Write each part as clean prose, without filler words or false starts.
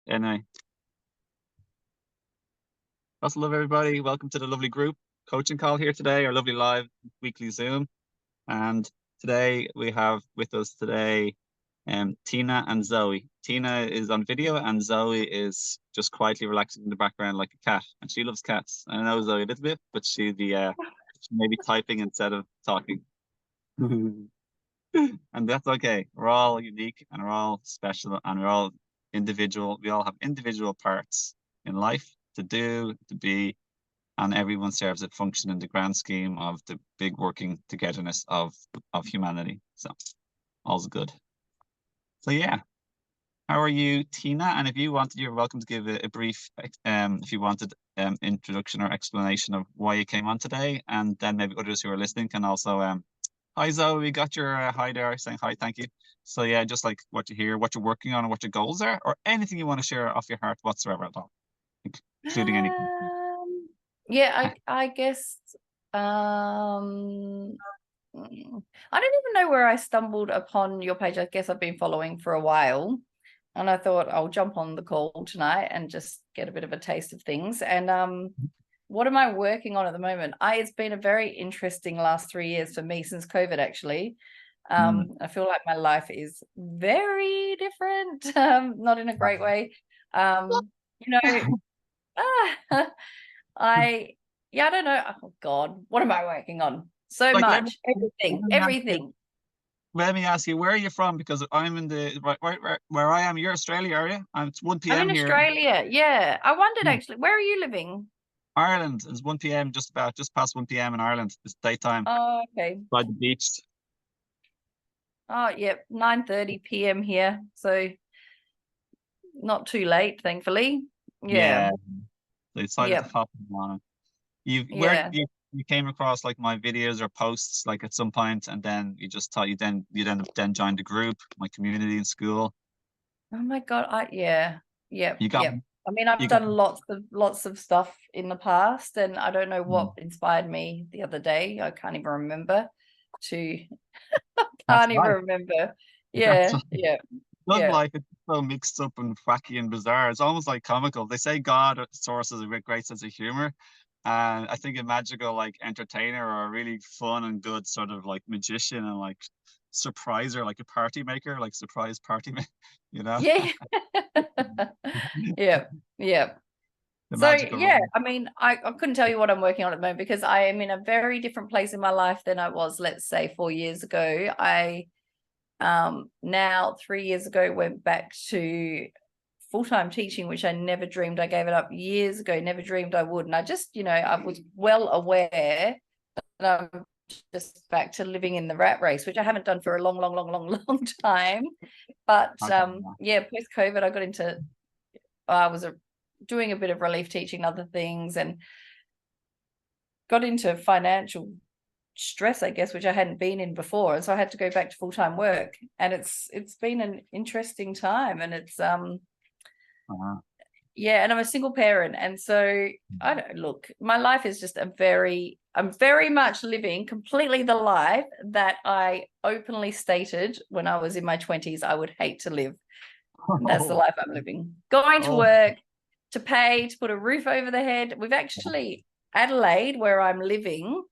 Anyway, also love everybody. Welcome to the lovely group coaching call here today, our lovely live weekly Zoom. And today we have with us today Tina and Zoe. Tina is on video and Zoe is just quietly relaxing in the background like a cat. And she loves cats. I know Zoe a little bit, but she may be typing instead of talking. And that's okay. We're all unique and we're all special and we're all individual. We all have individual parts in life to do, to be, and everyone serves a function in the grand scheme of the big working togetherness of humanity. So all's good. So yeah, how are you, Tina? And if you wanted, you're welcome to give a brief, if you wanted, introduction or explanation of why you came on today, and then maybe others who are listening can also hi Zoe, we got your hi there saying hi, thank you. So yeah, just like what you hear, what you're working on, and what your goals are, or anything you want to share off your heart whatsoever at all, including anything. Yeah, I guess I don't even know where I stumbled upon your page. I guess I've been following for a while, and I thought I'll jump on the call tonight and just get a bit of a taste of things. And what am I working on at the moment? It's been a very interesting last 3 years for me since COVID, actually. I feel like my life is very different, not in a great way. You know, I don't know. Oh God, what am I working on? So Like much, let everything. let me ask you, where are you from? Because I'm in the where I am. You're Australia, are you? And it's 1 I'm p.m. in here. Australia. Yeah, I wondered Hmm. actually, where are you living? Ireland. It's 1 p.m. just past 1 p.m. in Ireland. It's daytime Oh, okay. by the beach. Oh, yep, 9:30 p.m. here, so not too late, thankfully. Yeah, Yeah, they decided to yep, hop on it. Where did yeah. you came across like my videos or posts like at some point, and then you just thought you then joined the group, my community in school. Oh my God, yeah, yep, You got yep. I mean, I've you got done lots of stuff in the past, and I don't know mm, what inspired me the other day. I can't even remember. To that's Can't even life. remember. That's Yeah, yeah, good yeah. life. It's so mixed up and wacky and bizarre. It's almost like comical. They say God sources a great sense of humor. And I think a magical like entertainer or a really fun and good sort of like magician and like surpriser, like a party maker, like surprise party, you know? Yeah. Yeah, yeah. The So magical yeah, realm. I mean, I couldn't tell you what I'm working on at the moment because I am in a very different place in my life than I was, let's say, 4 years ago. I now 3 years ago went back to full-time teaching, which I never dreamed. I gave it up years ago, never dreamed I would. And I just, I was well aware that I'm just back to living in the rat race, which I haven't done for a long time. But Okay. yeah, post-COVID, I was doing a bit of relief teaching, other things, and got into financial stress, I guess, which I hadn't been in before. And so I had to go back to full-time work. And it's been an interesting time. And it's Uh-huh. yeah, and I'm a single parent. And so I don't look, my life is just I'm very much living completely the life that I openly stated when I was in my 20s I would hate to live. And that's the Oh, life I'm living. Going to oh, work, to pay, to put a roof over the head. We've actually, Adelaide, where I'm living,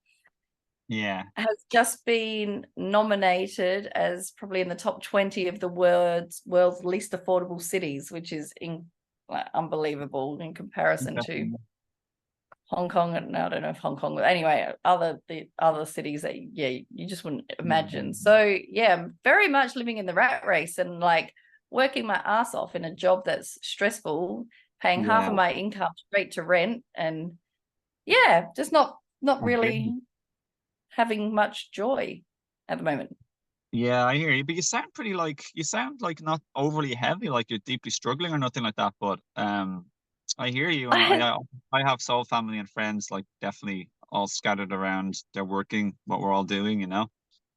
yeah. has just been nominated as probably in the top 20 of the world's least affordable cities, which is unbelievable in comparison to Definitely. Hong Kong. And I don't know if Hong Kong, but anyway, the other cities that you just wouldn't imagine. So yeah, I'm very much living in the rat race and like working my ass off in a job that's stressful, paying half Yeah. of my income straight to rent, and yeah, just not Okay. really having much joy at the moment. Yeah, I hear you. But you sound like not overly heavy, like you're deeply struggling or nothing like that. But I hear you, and I have soul family and friends like definitely all scattered around. They're working what we're all doing, you know.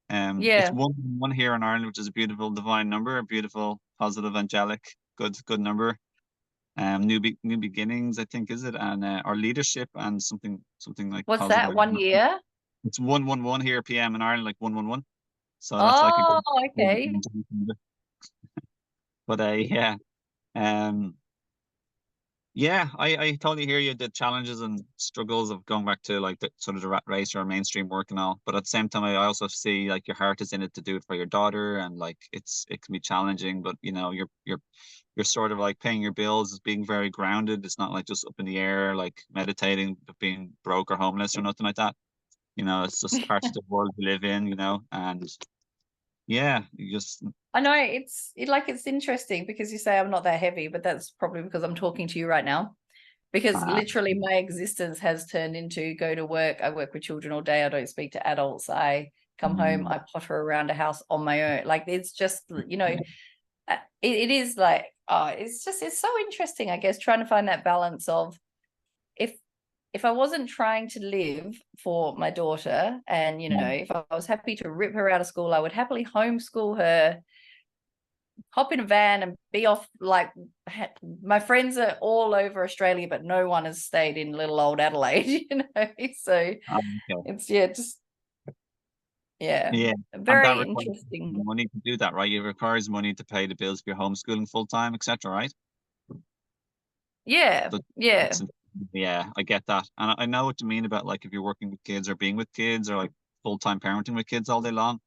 It's Yeah, one here in Ireland, which is a beautiful divine number, a beautiful, positive, angelic, good number. New beginnings, I think, is it, and our leadership and something like what's that, positive. 1 year? It's 111 here PM in Ireland, like 111. So that's like a Oh, good. okay. But yeah, um, Yeah, I totally hear you. The challenges and struggles of going back to like the sort of the rat race or mainstream work and all. But at the same time, I also see like your heart is in it to do it for your daughter, and like it can be challenging. But you know, you're sort of like paying your bills, is being very grounded. It's not like just up in the air, like meditating, but being broke or homeless or nothing like that. You know, it's just part of the world we live in. You know, and yeah, you just I know it's interesting because you say I'm not that heavy, but that's probably because I'm talking to you right now. Because uh, literally my existence has turned into go to work. I work with children all day. I don't speak to adults. I come home, mm, I potter around a house on my own. Like it's just, it is like, oh, it's so interesting, I guess, trying to find that balance of if if I wasn't trying to live for my daughter and, if I was happy to rip her out of school, I would happily homeschool her, hop in a van and be off. Like my friends are all over Australia, but no one has stayed in little old Adelaide, So okay. it's just Yeah, and that very requires interesting. money to do that, right? It requires money to pay the bills for your homeschooling full time, etc., right? Yeah, So yeah, that's yeah, I get that, and I know what you mean about like if you're working with kids or being with kids or like full time parenting with kids all day long,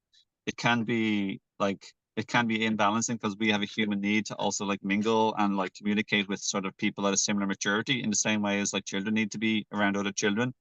it can be like it can be imbalancing because we have a human need to also like mingle and like communicate with sort of people at a similar maturity in the same way as like children need to be around other children.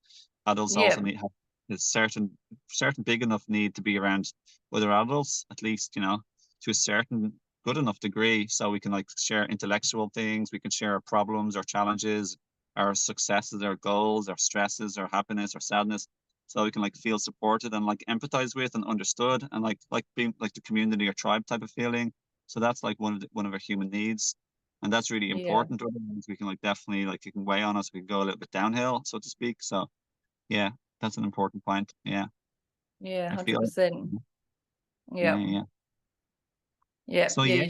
Adults also yeah, need have a certain big enough need to be around other adults, at least, you know, to a certain good enough degree so we can like share intellectual things, we can share our problems, our challenges, our successes, our goals, our stresses, our happiness, our sadness, so we can like feel supported and like empathize with and understood and like being like the community or tribe type of feeling. So that's like one of our human needs, and that's really yeah, important. Otherwise we can like definitely like it can weigh on us, we can go a little bit downhill, so to speak. So yeah, that's an important point. Yeah, yeah, I feel 100%. yeah, Yeah. yeah, yeah. Yeah, So yeah, yeah,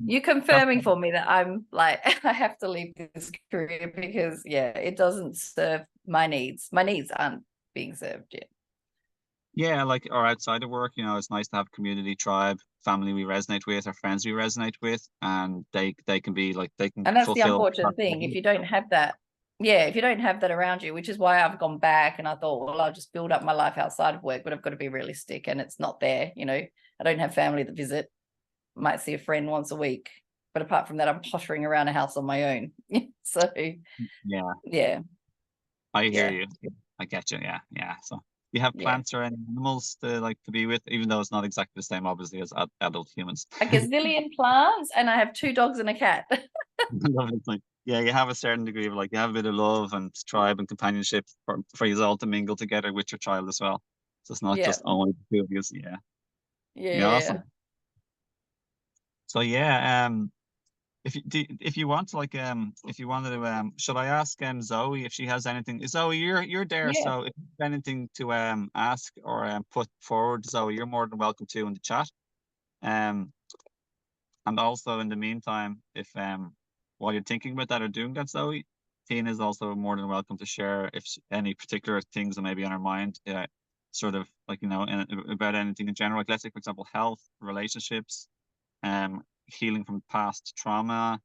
you're that's confirming for me that I'm like I have to leave this career because it doesn't serve my needs. My needs aren't being served yet. yeah, like or outside of work, you know, it's nice to have community, tribe, family we resonate with, or friends we resonate with, and they can be like they can And that's the fulfill. unfortunate thing. If you don't have that, if you don't have that around you, which is why I've gone back and I thought, well, I'll just build up my life outside of work, but I've got to be realistic and it's not there. I don't have family that visit, might see a friend once a week. But apart from that, I'm pottering around a house on my own. So Yeah, yeah, I hear yeah, you. I get you. Yeah, yeah. So you have yeah. plants or any animals to like to be with, even though it's not exactly the same, obviously, as adult humans. A gazillion plants, and I have 2 dogs and a cat. Lovely thing. Yeah, you have a certain degree of like you have a bit of love and tribe and companionship for you all to mingle together with your child as well. So it's not Yeah, just only the two of you. Yeah, yeah, yeah, awesome. So yeah, if you want to like if you wanted to should I ask Zoe if she has anything? Zoe, you're there, yeah, so if you have anything to ask or put forward, Zoe, you're more than welcome to in the chat. Um, and also in the meantime, if while you're thinking about that or doing that, Zoe, Tina is also more than welcome to share if any particular things that may be on her mind, sort of like you know about anything in general. Like let's say for example, health, relationships, healing from past trauma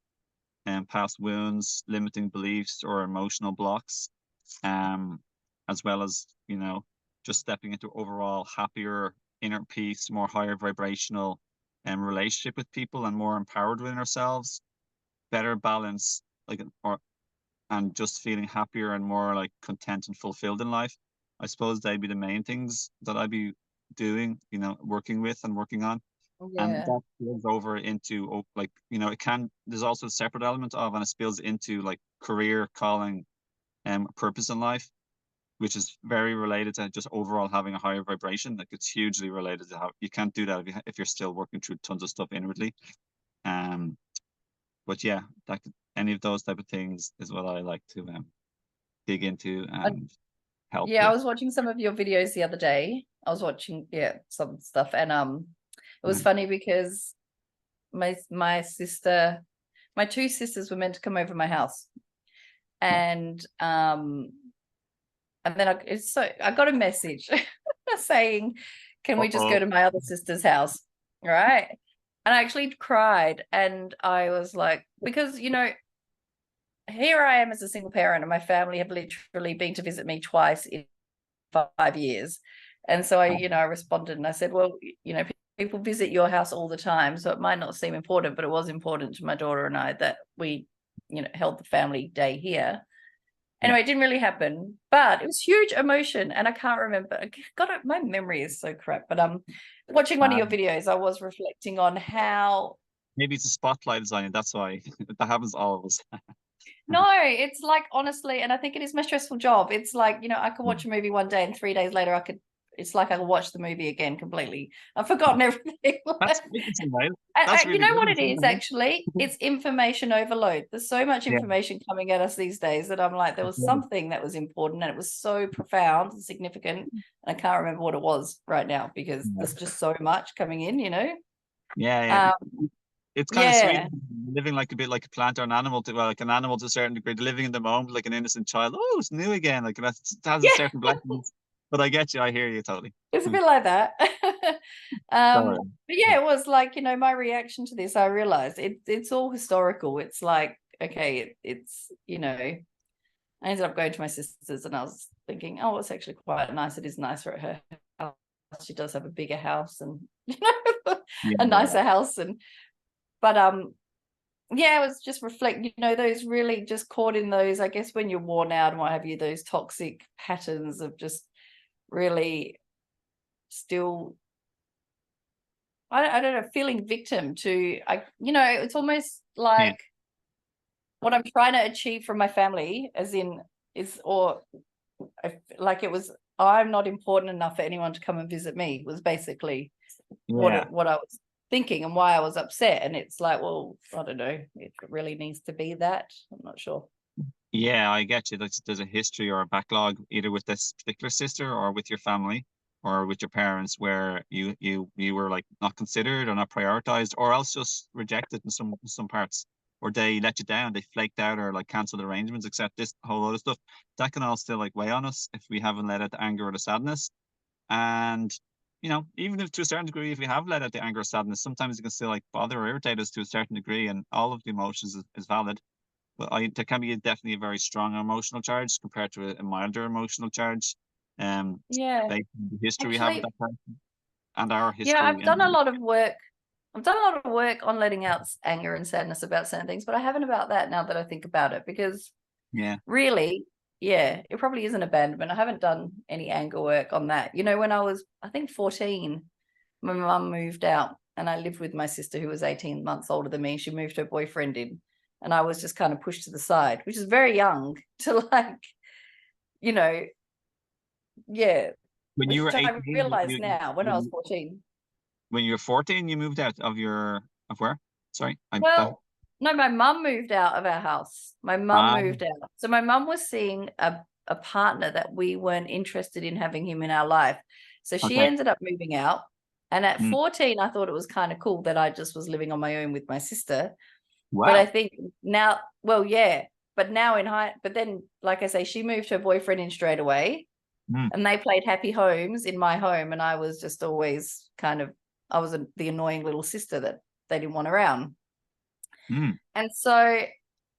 and past wounds, limiting beliefs or emotional blocks, um, as well as, you know, just stepping into overall happier inner peace, more higher vibrational relationship with people and more empowered within ourselves, better balance, like or and just feeling happier and more like content and fulfilled in life. I suppose they'd be the main things that I'd be doing, you know, working with and working on, and yeah, that spills over into like you know it can there's also a separate element of and it spills into like career calling and purpose in life, which is very related to just overall having a higher vibration. Like it's hugely related to how you can't do that if you're still working through tons of stuff inwardly. um but yeah, that any of those type of things is what I like to dig into I, and help yeah. I with. was watching some of your videos the other day. I was watching some stuff, and it was Mm. funny because my sister, my 2 sisters were meant to come over my house, Yeah. and then I got a message saying, "Can we just go Uh-oh. to my other sister's house?" Right? And I actually cried, and I was like, because here I am as a single parent, and my family have literally been to visit me twice in 5 years. And so I responded and I said, well, people visit your house all the time, so it might not seem important, but it was important to my daughter and I that we, held the family day here. Anyway, it didn't really happen, but it was huge emotion, and I can't remember. God, my memory is so crap. But watching one of your videos, I was reflecting on how maybe it's a spotlight is on you. That's why that happens to all of us. no, it's like, honestly, and I think it is my stressful job. It's like, I could watch a movie one day and 3 days later it's like I could watch the movie again completely. I've forgotten everything. That's right. That's really you know good. what it is, actually? It's information overload. There's so much information coming at us these days that I'm like, there was something that was important and it was so profound and significant. And I can't remember what it was right now because there's just so much coming in, Yeah. It's kind of sweet living like a bit like a plant or an animal like an animal to a certain degree, living in the moment like an innocent child. Oh, it's new again. Like that has a certain blessings. But I get you. I hear you totally. It's a bit like that. But yeah, it was like, my reaction to this, I realized it's all historical. It's like, okay, it's, I ended up going to my sister's and I was thinking, oh, it's actually quite nice. It is nicer at her house. She does have a bigger house and a nicer house. But yeah, it was just reflecting, those really just caught in those, I guess, when you're worn out and what have you, those toxic patterns of just really still, I don't know, feeling victim to, it's almost like what I'm trying to achieve from my family, as in, like it was, I'm not important enough for anyone to come and visit me, was basically what I was thinking and why I was upset. And it's like, well, I don't know if it really needs to be that. I'm not sure. Yeah, I get you. There's a history or a backlog either with this particular sister or with your family or with your parents where you were like not considered or not prioritized or else just rejected in some parts, or they let you down, they flaked out or like canceled arrangements, except this whole other stuff that can all still like weigh on us if we haven't let out the anger or the sadness. And even if to a certain degree, if we have let out the anger or sadness, sometimes it can still like bother or irritate us to a certain degree, and all of the emotions is valid. But there can be definitely a very strong emotional charge compared to a milder emotional charge. Based on the history we have with that person and our history. I've done a lot of work. I've done a lot of work on letting out anger and sadness about certain things, but I haven't about that now that I think about it, because really, it probably isn't abandonment. I haven't done any anger work on that. When I was, I think, 14, my mum moved out and I lived with my sister who was 18 months older than me. She moved her boyfriend in and I was just kind of pushed to the side, which is very young to like, When you were 18, I realize now when I was 14. When you were 14, you moved out of where? Sorry. No, my mum moved out of our house. My mum moved out. So my mum was seeing a partner that we weren't interested in having him in our life. So she ended up moving out. And at 14, I thought it was kind of cool that I just was living on my own with my sister. Wow. But I think now, but now but then, like I say, she moved her boyfriend in straight away and they played happy homes in my home. And I was just always I was the annoying little sister that they didn't want around. And so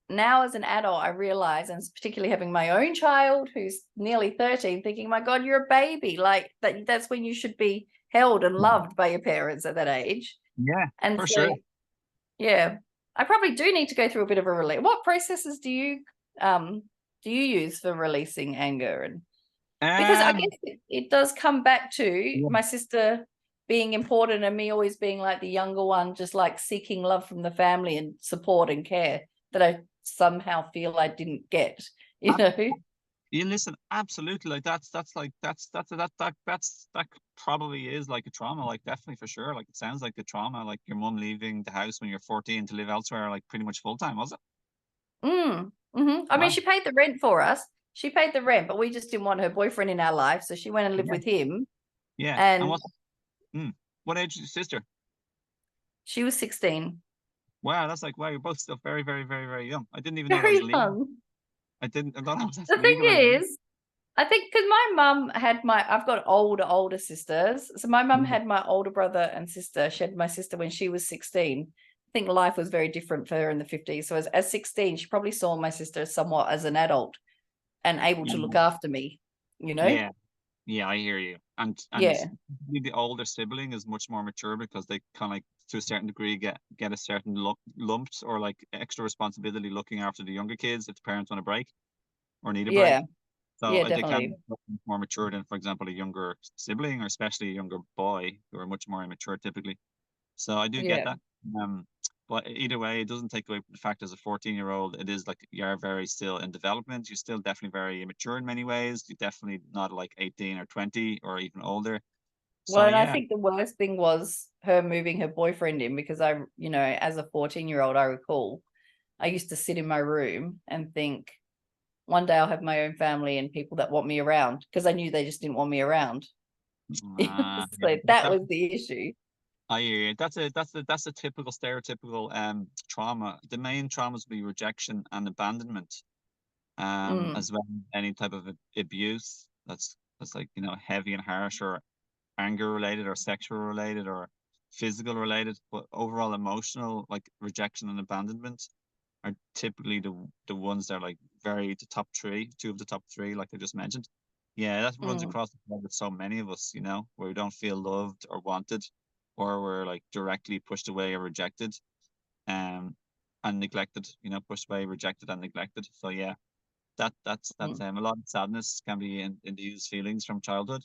now as an adult, I realize, and particularly having my own child who's nearly 13, thinking, my God, you're a baby. Like that's when you should be held and loved by your parents at that age. Yeah, and for so, sure. Yeah, I probably do need to go through a bit of a release. What processes do you use for releasing anger? And because I guess it does come back to my sister being important and me always being like the younger one, just like seeking love from the family and support and care that I somehow feel I didn't get, You listen, absolutely. Like that probably is like a trauma, like definitely for sure. Like it sounds like a trauma, like your mum leaving the house when you're 14 to live elsewhere, like pretty much full time, was it? I mean, she paid the rent for us. She paid the rent, but we just didn't want her boyfriend in our life, so she went and lived with him. Yeah. And what age is your sister? She was 16. Wow, that's like, wow, you're both still very, very, very, very young. I didn't even know Very that was legal. young. I thought that was The thing legal. is, I think because my mum had I've got older sisters. So my mum had my older brother and sister. She had my sister when she was 16. think life was very different for her in the 50s. So as 16, she probably saw my sister somewhat as an adult and able to look Yeah, after me, you know? yeah, yeah. I hear you. And Yeah, the older sibling is much more mature because they kind of like to a certain degree get a certain lumps or like extra responsibility looking after the younger kids if the parents want a break or need a break. yeah, So yeah, they can definitely. be much more mature than, for example, a younger sibling or especially a younger boy who are much more immature typically. So I do get Yeah. that. Um, but either way, it doesn't take away from the fact as a 14-year-old, it is like you're very still in development. You're still definitely very immature in many ways. You're definitely not like 18 or 20 or even older. Well, So and I yeah, think the worst thing was her moving her boyfriend in because as a 14-year-old, I recall I used to sit in my room and think one day I'll have my own family and people that want me around because I knew they just didn't want me around. yeah, So that was the issue. I hear you. That's a typical stereotypical trauma. The main traumas would be rejection and abandonment, Mm, as well as any type of abuse that's like, heavy and harsh or anger related or sexual related or physical related, but overall emotional like rejection and abandonment are typically the ones that are like very the top three, two of the top three, like I just mentioned. Yeah, that runs mm, across the board with so many of us, where we don't feel loved or wanted, or we're like directly pushed away or rejected, um, and neglected, pushed away, rejected and neglected. So yeah, that's mm, a lot of sadness can be in these feelings from childhood,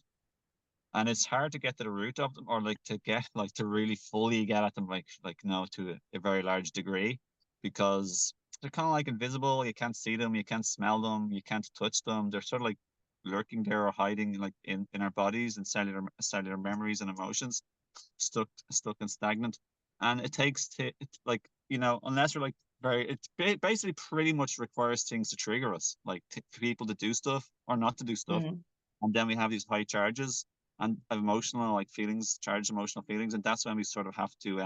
and it's hard to get to the root of them or like to get like to really fully get at them like no to a very large degree because they're kind of like invisible. You can't see them, you can't smell them, you can't touch them. They're sort of like lurking there or hiding like in our bodies and cellular memories and emotions, stuck and stagnant. And it takes to it's like unless we're like very it's basically pretty much requires things to trigger us, like people to do stuff or not to do stuff, mm, and then we have these high charges and emotional like feelings, charged emotional feelings, and that's when we sort of have to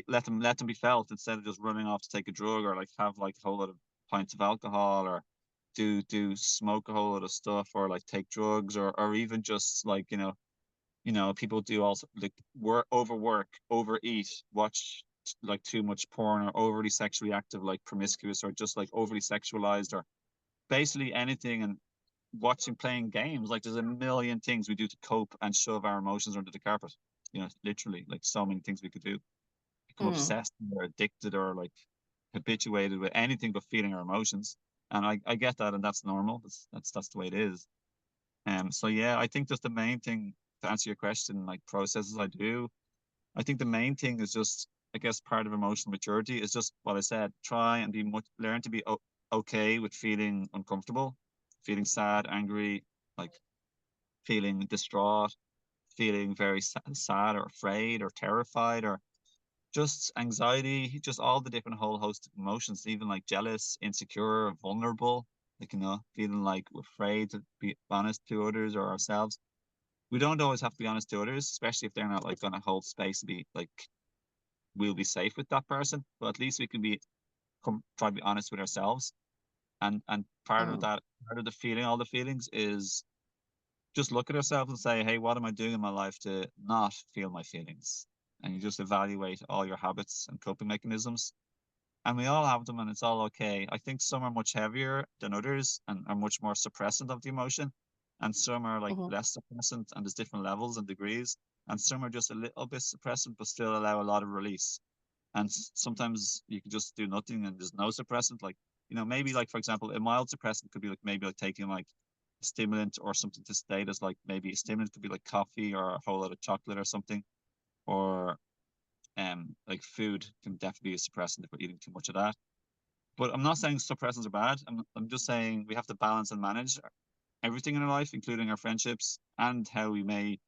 let them be felt instead of just running off to take a drug or like have like a whole lot of pints of alcohol or do smoke a whole lot of stuff or like take drugs or even just like people do also like overwork, overeat, watch like too much porn, or overly sexually active, like promiscuous, or just like overly sexualized, or basically anything. And playing games, like there's a million things we do to cope and shove our emotions under the carpet. Literally, like so many things we could do. Become mm, obsessed or addicted or like habituated with anything but feeling our emotions. And I get that, and that's normal. That's the way it is. So yeah, I think just the main thing to answer your question, like processes I do, I think the main thing is just, I guess, part of emotional maturity is just what I said. Try and learn to be okay with feeling uncomfortable, feeling sad, angry, like feeling distraught, feeling very sad or afraid or terrified or just anxiety, just all the different whole host of emotions, even like jealous, insecure, vulnerable, like, feeling like we're afraid to be honest to others or ourselves. We don't always have to be honest to others, especially if they're not like going to hold space to be like, we'll be safe with that person, but at least we can try to be honest with ourselves. And part of mm, that, part of the feeling, all the feelings is just look at ourselves and say, hey, what am I doing in my life to not feel my feelings? And you just evaluate all your habits and coping mechanisms. And we all have them, and it's all okay. I think some are much heavier than others and are much more suppressant of the emotion. And some are like mhm, less suppressant, and there's different levels and degrees. And some are just a little bit suppressant, but still allow a lot of release. And sometimes you can just do nothing and there's no suppressant. Like, maybe like, for example, a mild suppressant could be like maybe like taking like a stimulant or something to state as like maybe a stimulant could be like coffee or a whole lot of chocolate or something. Or like food can definitely be a suppressant if we're eating too much of that. But I'm not saying suppressants are bad. I'm just saying we have to balance and manage everything in our life, including our friendships and how we may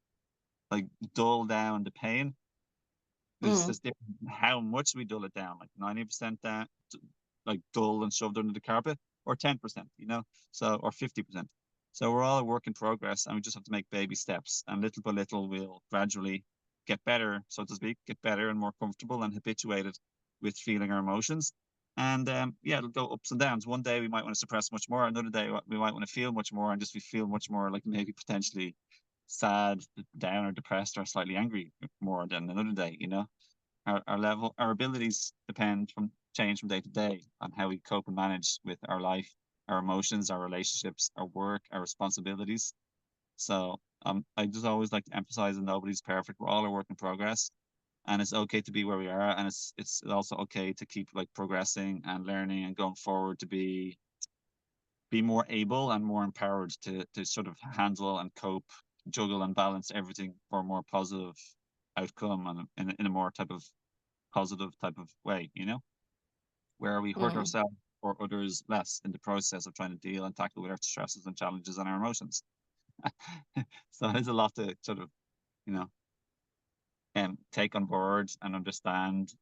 like dull down the pain. There's mm, different how much we dull it down, like 90% down, like dull and shoved under the carpet, or 10%, so or 50%. So we're all a work in progress, and we just have to make baby steps, and little by little we'll gradually get better, so to speak, get better and more comfortable and habituated with feeling our emotions. And yeah, it'll go ups and downs. One day we might want to suppress much more. Another day we might want to feel much more, and just we feel much more like maybe potentially sad, down, or depressed, or slightly angry more than another day. our abilities change from day to day on how we cope and manage with our life, our emotions, our relationships, our work, our responsibilities. So I just always like to emphasize that nobody's perfect. We're all a work in progress, and it's okay to be where we are, and it's also okay to keep like progressing and learning and going forward to be more able and more empowered to sort of handle and cope, juggle and balance everything for a more positive outcome and in a more type of positive type of way, where we hurt Mm. ourselves or others less in the process of trying to deal and tackle with our stresses and challenges and our emotions. So there's a lot to sort of, you know, take on board and understand,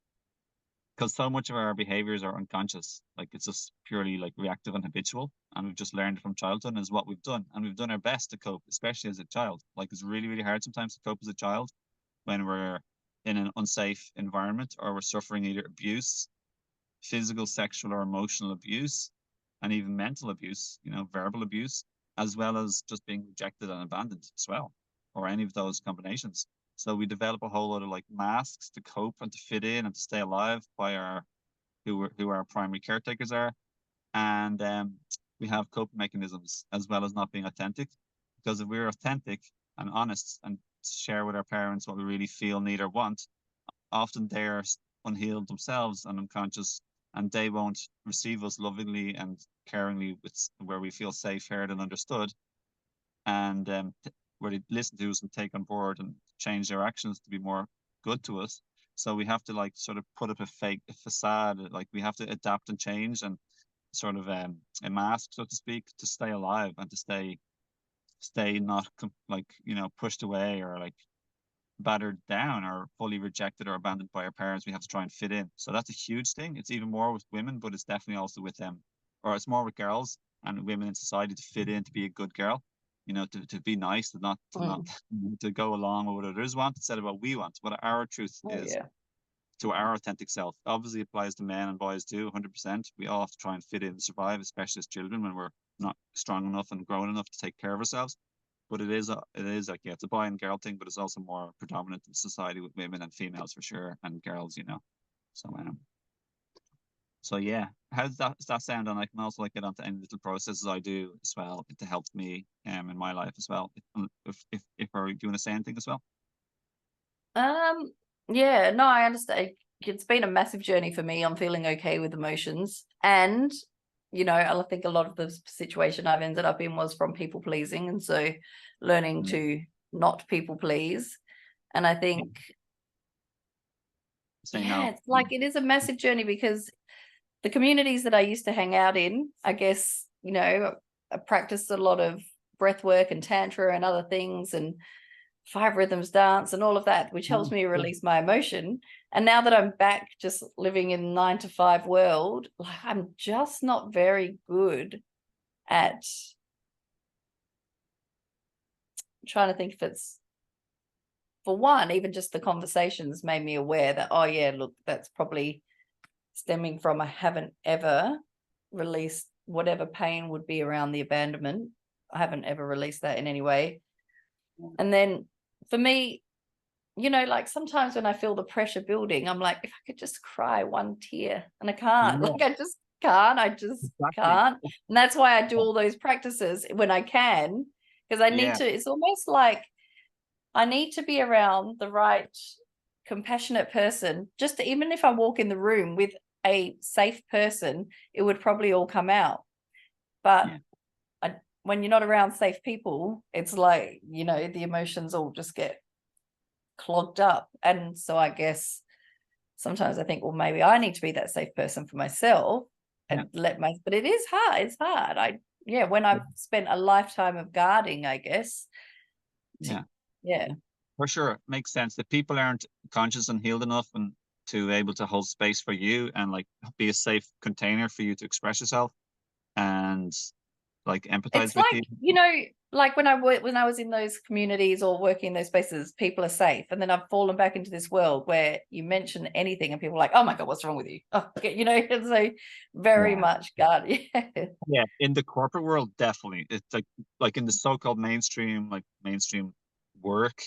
because so much of our behaviors are unconscious. Like it's just purely like reactive and habitual, and we've just learned from childhood and is what we've done, and we've done our best to cope, especially as a child. Like it's really, really hard sometimes to cope as a child when we're in an unsafe environment or we're suffering either abuse, physical, sexual, or emotional abuse, and even mental abuse, verbal abuse, as well as just being rejected and abandoned as well, or any of those combinations. So we develop a whole lot of like masks to cope and to fit in and to stay alive by who our primary caretakers are, and we have coping mechanisms as well as not being authentic. Because if we're authentic and honest and share with our parents what we really feel, need, or want, often they're unhealed themselves and unconscious, and they won't receive us lovingly and caringly where we feel safe, heard, and understood, and where they listen to us and take on board and change their actions to be more good to us. So we have to like sort of put up a facade, like we have to adapt and change and sort of a mask, so to speak, to stay alive and to stay not like pushed away or like battered down or fully rejected or abandoned by our parents. We have to try and fit in. So that's a huge thing. It's even more with women, but it's definitely also with them, or it's more with girls and women in society, to fit in, to be a good girl, to be nice, to not to go along with what others want instead of what we want, what our truth Oh is, yeah. to our authentic self. Obviously applies to men and boys too, 100%. We all have to try and fit in and survive, especially as children when we're not strong enough and grown enough to take care of ourselves. But it is like, yeah, it's a boy and girl thing, but it's also more predominant in society with women and females for sure, and girls, so yeah. How does that sound? And I can also like get onto any little processes I do as well to help me in my life as well. If are you want to say anything as well? Um, yeah, no, I understand. It's been a massive journey for me. I'm feeling okay with emotions. And, I think a lot of the situation I've ended up in was from people pleasing. And so learning to not people please. And I think, Say no. it's like it is a massive journey, because the communities that I used to hang out in, I guess, I practiced a lot of breath work and tantra and other things and 5 rhythms dance and all of that, which helps me release my emotion. And now that I'm back just living in 9 to 5 world, like I'm just not very good at trying to think if it's, for one, even just the conversations made me aware that, oh yeah, look, that's probably stemming from I haven't ever released whatever pain would be around the abandonment. I haven't ever released that in any way. And then for me, like sometimes when I feel the pressure building, I'm like, if I could just cry one tear, and I can't. Yeah, Like I just exactly. can't. And that's why I do all those practices when I can, because I need Yeah, to, it's almost like I need to be around the right compassionate person. Just to, even if I walk in the room with a safe person, it would probably all come out. But yeah, when you're not around safe people, it's like, the emotions all just get clogged up. And so I guess sometimes I think, well, maybe I need to be that safe person for myself yeah, and but it is hard. It's hard. When I've spent a lifetime of guarding, I guess. yeah. Yeah. For sure, makes sense that people aren't conscious and healed enough and to able to hold space for you and like be a safe container for you to express yourself and like empathize It's with you. like, like when I was in those communities or working in those spaces, people are safe. And then I've fallen back into this world where you mention anything and people are like, oh my God, what's wrong with you? Oh, okay, and so very Yeah. much guard. Yeah. Yeah, in the corporate world, definitely. It's like in the so-called mainstream, like mainstream work,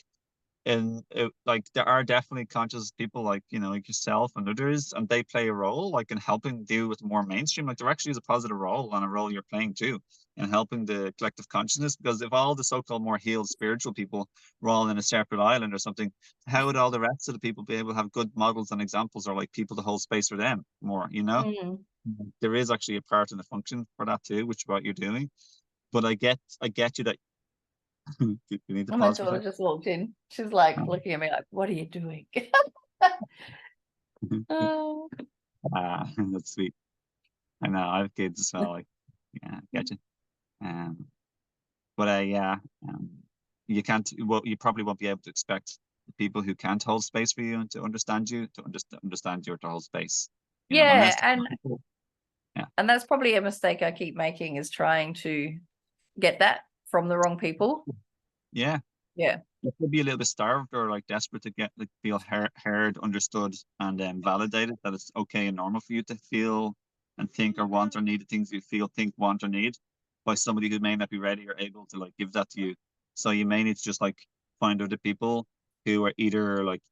and like there are definitely conscious people like like yourself and others, and they play a role like in helping deal with more mainstream. Like there actually is a positive role and a role you're playing too in helping the collective consciousness. Because if all the so-called more healed spiritual people were all in a separate island or something, how would all the rest of the people be able to have good models and examples, or like people to hold space for them more? Mm. There is actually a part and a function for that too, which is what you're doing. But I get you that you need to And my pause for a daughter second. just walked in. She's like looking at me like, what are you doing? Oh. That's sweet. I know I have kids as well. Like, yeah, I get you. Um, but yeah, um, you can't. Well, you probably won't be able to expect the people who can't hold space for you and to understand you to understand you or to hold space. Unless Yeah, and people, yeah, that's probably a mistake I keep making, is trying to get that from the wrong people. yeah. Yeah. You could be a little bit starved or like desperate to get like feel heard, understood, and validated that it's okay and normal for you to feel and think or want or need the things you feel, think, want, or need by somebody who may not be ready or able to like give that to you. So you may need to just like find other people who are either like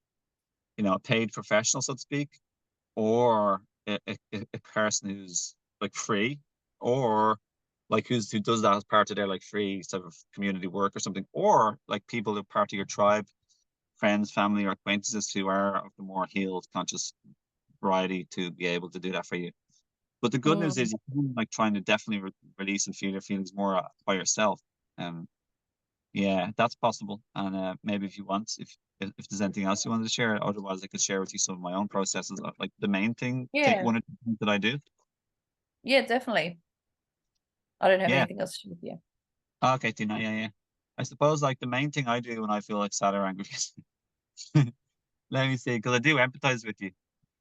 a paid professional, so to speak, or a person who's like free, or like who does that as part of their like free sort of community work or something, or like people who are part of your tribe, friends, family, or acquaintances who are of the more healed, conscious variety to be able to do that for you. But the good news is Mm. you can like trying to definitely release and feel your feelings more by yourself. Yeah, that's possible. And maybe if you want, if there's anything else you wanted to share, otherwise I could share with you some of my own processes. Like the main thing, take Yeah. one or two things that I do. Yeah, definitely. I don't have Yeah. anything else to share with you. Okay, Tina. Yeah, yeah. I suppose like the main thing I do when I feel like sad or angry is let me see, because I do empathize with you.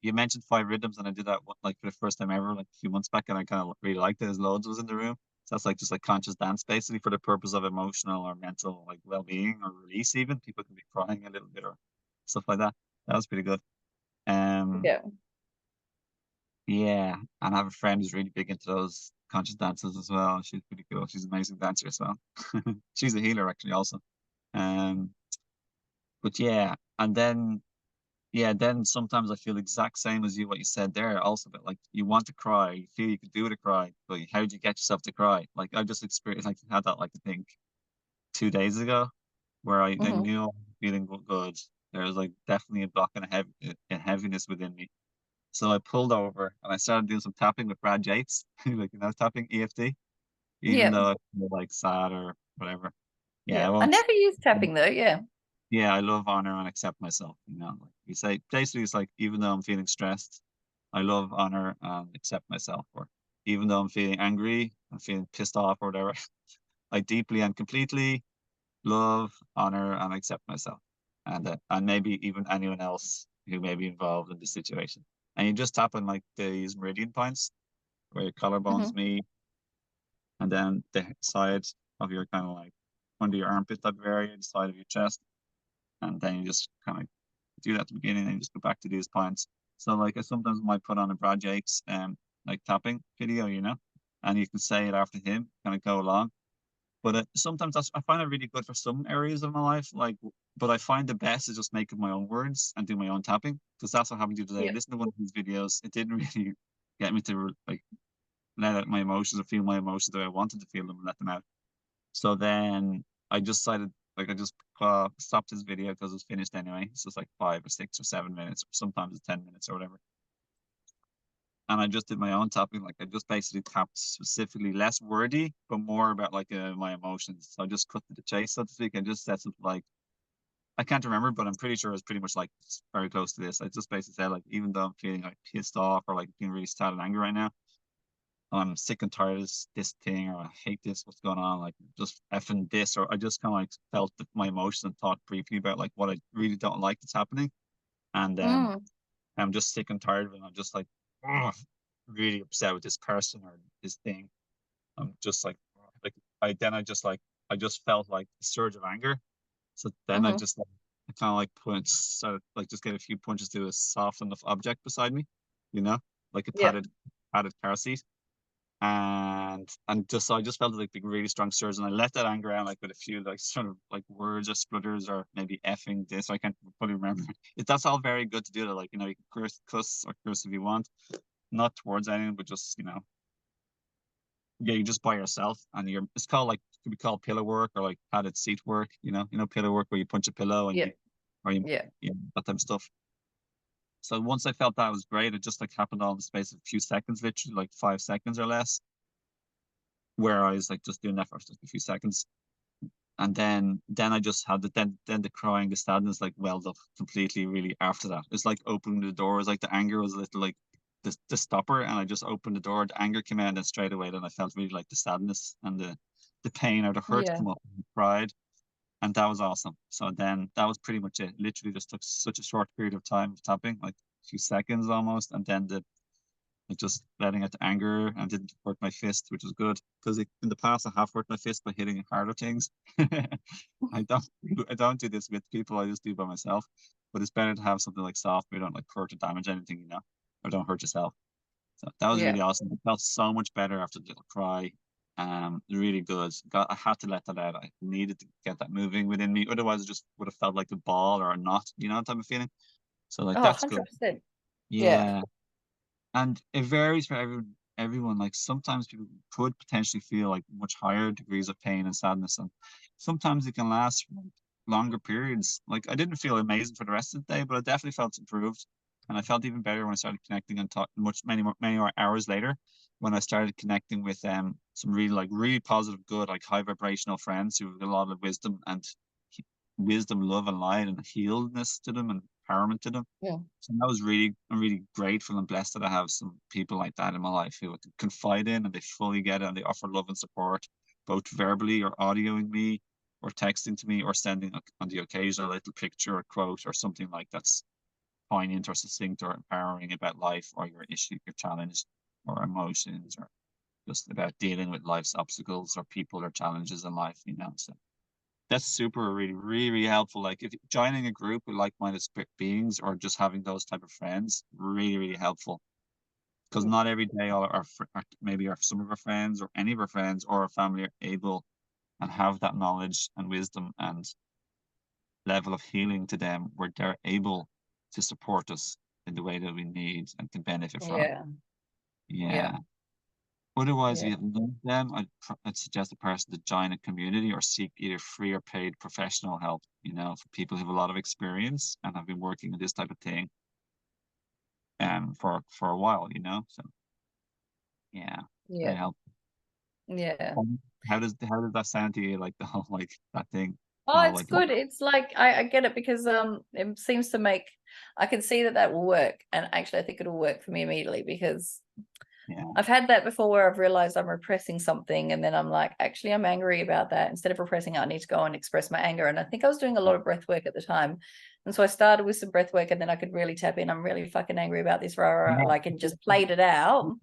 You mentioned five rhythms, and I did that like for the first time ever, like a few months back, and I kind of really liked it. As loads was in the room, so that's like just like conscious dance, basically for the purpose of emotional or mental like well-being or release. Even people can be crying a little bit or stuff like that. That was pretty good. Um, Yeah. yeah, and I have a friend who's really big into those conscious dances as well. She's pretty cool. She's an amazing dancer as well. She's a healer actually also. Um, but yeah, and then yeah, then sometimes I feel exact same as you what you said there. Also, but like you want to cry, you feel you could do to cry, but how do you get yourself to cry? Like I just experienced, like had that like I think 2 days ago, where I Hmm. knew I was feeling good. There was like definitely a block and a heaviness within me. So I pulled over and I started doing some tapping with Brad Yates, like tapping EFT, even Yeah. though I feel like sad or whatever. Yeah, I Yeah. I won't. never use tapping though. Yeah. Yeah, I love, honor, and accept myself. Like you say, basically, it's like even though I'm feeling stressed, I love, honor, and accept myself. Or even though I'm feeling angry, I'm feeling pissed off or whatever, I deeply and completely love, honor, and accept myself, and maybe even anyone else who may be involved in the situation. And you just tap on like these meridian points where your collarbones Hmm. meet, and then the side of your kind of like under your armpit type of area, the side of your chest, and then you just kind of do that at the beginning and just go back to these points. So like I sometimes might put on a Brad Jakes like tapping video, and you can say it after him, kind of go along. But sometimes I find it really good for some areas of my life, like. But I find the best is just making my own words and do my own tapping, because that's what happened to today. Yeah. Listen to one of these videos, it didn't really get me to like let out my emotions or feel my emotions the way I wanted to feel them and let them out. So then I just decided, like, I just stopped his video because it was finished anyway. So it's like 5 or 6 or 7 minutes, or sometimes it's 10 minutes or whatever. And I just did my own tapping. Like, I just basically tapped specifically less wordy, but more about like my emotions. So I just cut to the chase, so to speak. I just said something like, I can't remember, but I'm pretty sure it's pretty much like very close to this. I just basically said, like, even though I'm feeling like pissed off or like being really sad and angry right now, I'm sick and tired of this thing, or I hate this, what's going on, like just effing this, or I just kind of like felt my emotions and thought briefly about like what I really don't like that's happening. And Mm. I'm just sick and tired of it. I'm just like, ugh, really upset with this person or this thing. I'm just like I just felt like a surge of anger. So then I Hmm. just like, I kind of like like just get a few punches to a soft enough object beside me, you know, like a Yeah. padded car seat, and and just so I just felt like big really strong surge, and I let that anger out like with a few like sort of like words or splutters or maybe effing this. I can't fully remember. That's all very good to do that. Like, you know, you can cuss or curse if you want, not towards anyone, but just, you know, yeah, you're just by yourself, and you're it's called like could be called pillow work or like padded seat work. You know, pillow work where you punch a pillow and Yeah. you know, that type of stuff. So once I felt that was great, it just like happened all in the space of a few seconds, literally like 5 seconds or less, where I was like just doing that for just a few seconds. And then I just had then the crying, the sadness like welled up completely really after that. It's like opening the door. It's like the anger was a little like the stopper, and I just opened the door, the anger came out, and straight away then I felt really like the sadness and the pain or the hurt Yeah. come up, and cried. And that was awesome. So then that was pretty much it. Literally just took such a short period of time of tapping, like a few seconds almost, and then the like just letting out the anger, and didn't hurt my fist, which was good because in the past I have hurt my fist by hitting harder things. I don't I don't do this with people. I just do by myself. But it's better to have something like soft where you don't like hurt or damage anything, you know, or don't hurt yourself. So that was Yeah. really awesome. I felt so much better after the little cry. Really good. I had to let that out. I needed to get that moving within me. Otherwise, it just would have felt like a ball or a knot, you know, type of feeling. So like Oh, that's good. 100%. Yeah. Yeah. And it varies for everyone. Like sometimes people could potentially feel like much higher degrees of pain and sadness, and sometimes it can last for like longer periods. Like I didn't feel amazing for the rest of the day, but I definitely felt improved, and I felt even better when I started connecting and talk many more hours later when I started connecting with some really positive, good, like high vibrational friends who have a lot of wisdom and wisdom, love, and light and healedness to them and empowerment to them. Yeah. So that was I'm really grateful and blessed that I have some people like that in my life who I can confide in, and they fully get it, and they offer love and support, both verbally or audioing me or texting to me or sending on the occasion a little picture or quote or something like that's poignant or succinct or empowering about life or your issue, your challenge or emotions or just about dealing with life's obstacles or people or challenges in life, you know. So that's super, really helpful. Like if joining a group with like-minded beings or just having those type of friends, really helpful. Because not every day all maybe some of our friends or any of our friends or our family are able and have that knowledge and wisdom and level of healing to them where they're able to support us in the way that we need and can benefit from. Yeah. Yeah. Yeah. Otherwise, if Yeah. you have none of them, I'd suggest a person to join a community or seek either free or paid professional help, you know, for people who have a lot of experience and have been working with this type of thing for a while, you know. So yeah, very Yeah. helpful. Yeah. How does that sound to you? Like the whole like that thing, the Oh, whole it's like good. It's like I get it because it seems to make I can see that will work, and actually I think it'll work for me immediately because yeah, I've had that before where I've realized I'm repressing something, and then I'm like, actually I'm angry about that. Instead of repressing it, I need to go and express my anger. And I think I was doing a lot of breath work at the time, and so I started with some breath work, and then I could really tap in. I'm really fucking angry about this, rah, rah, rah, yeah, like, and just played it out.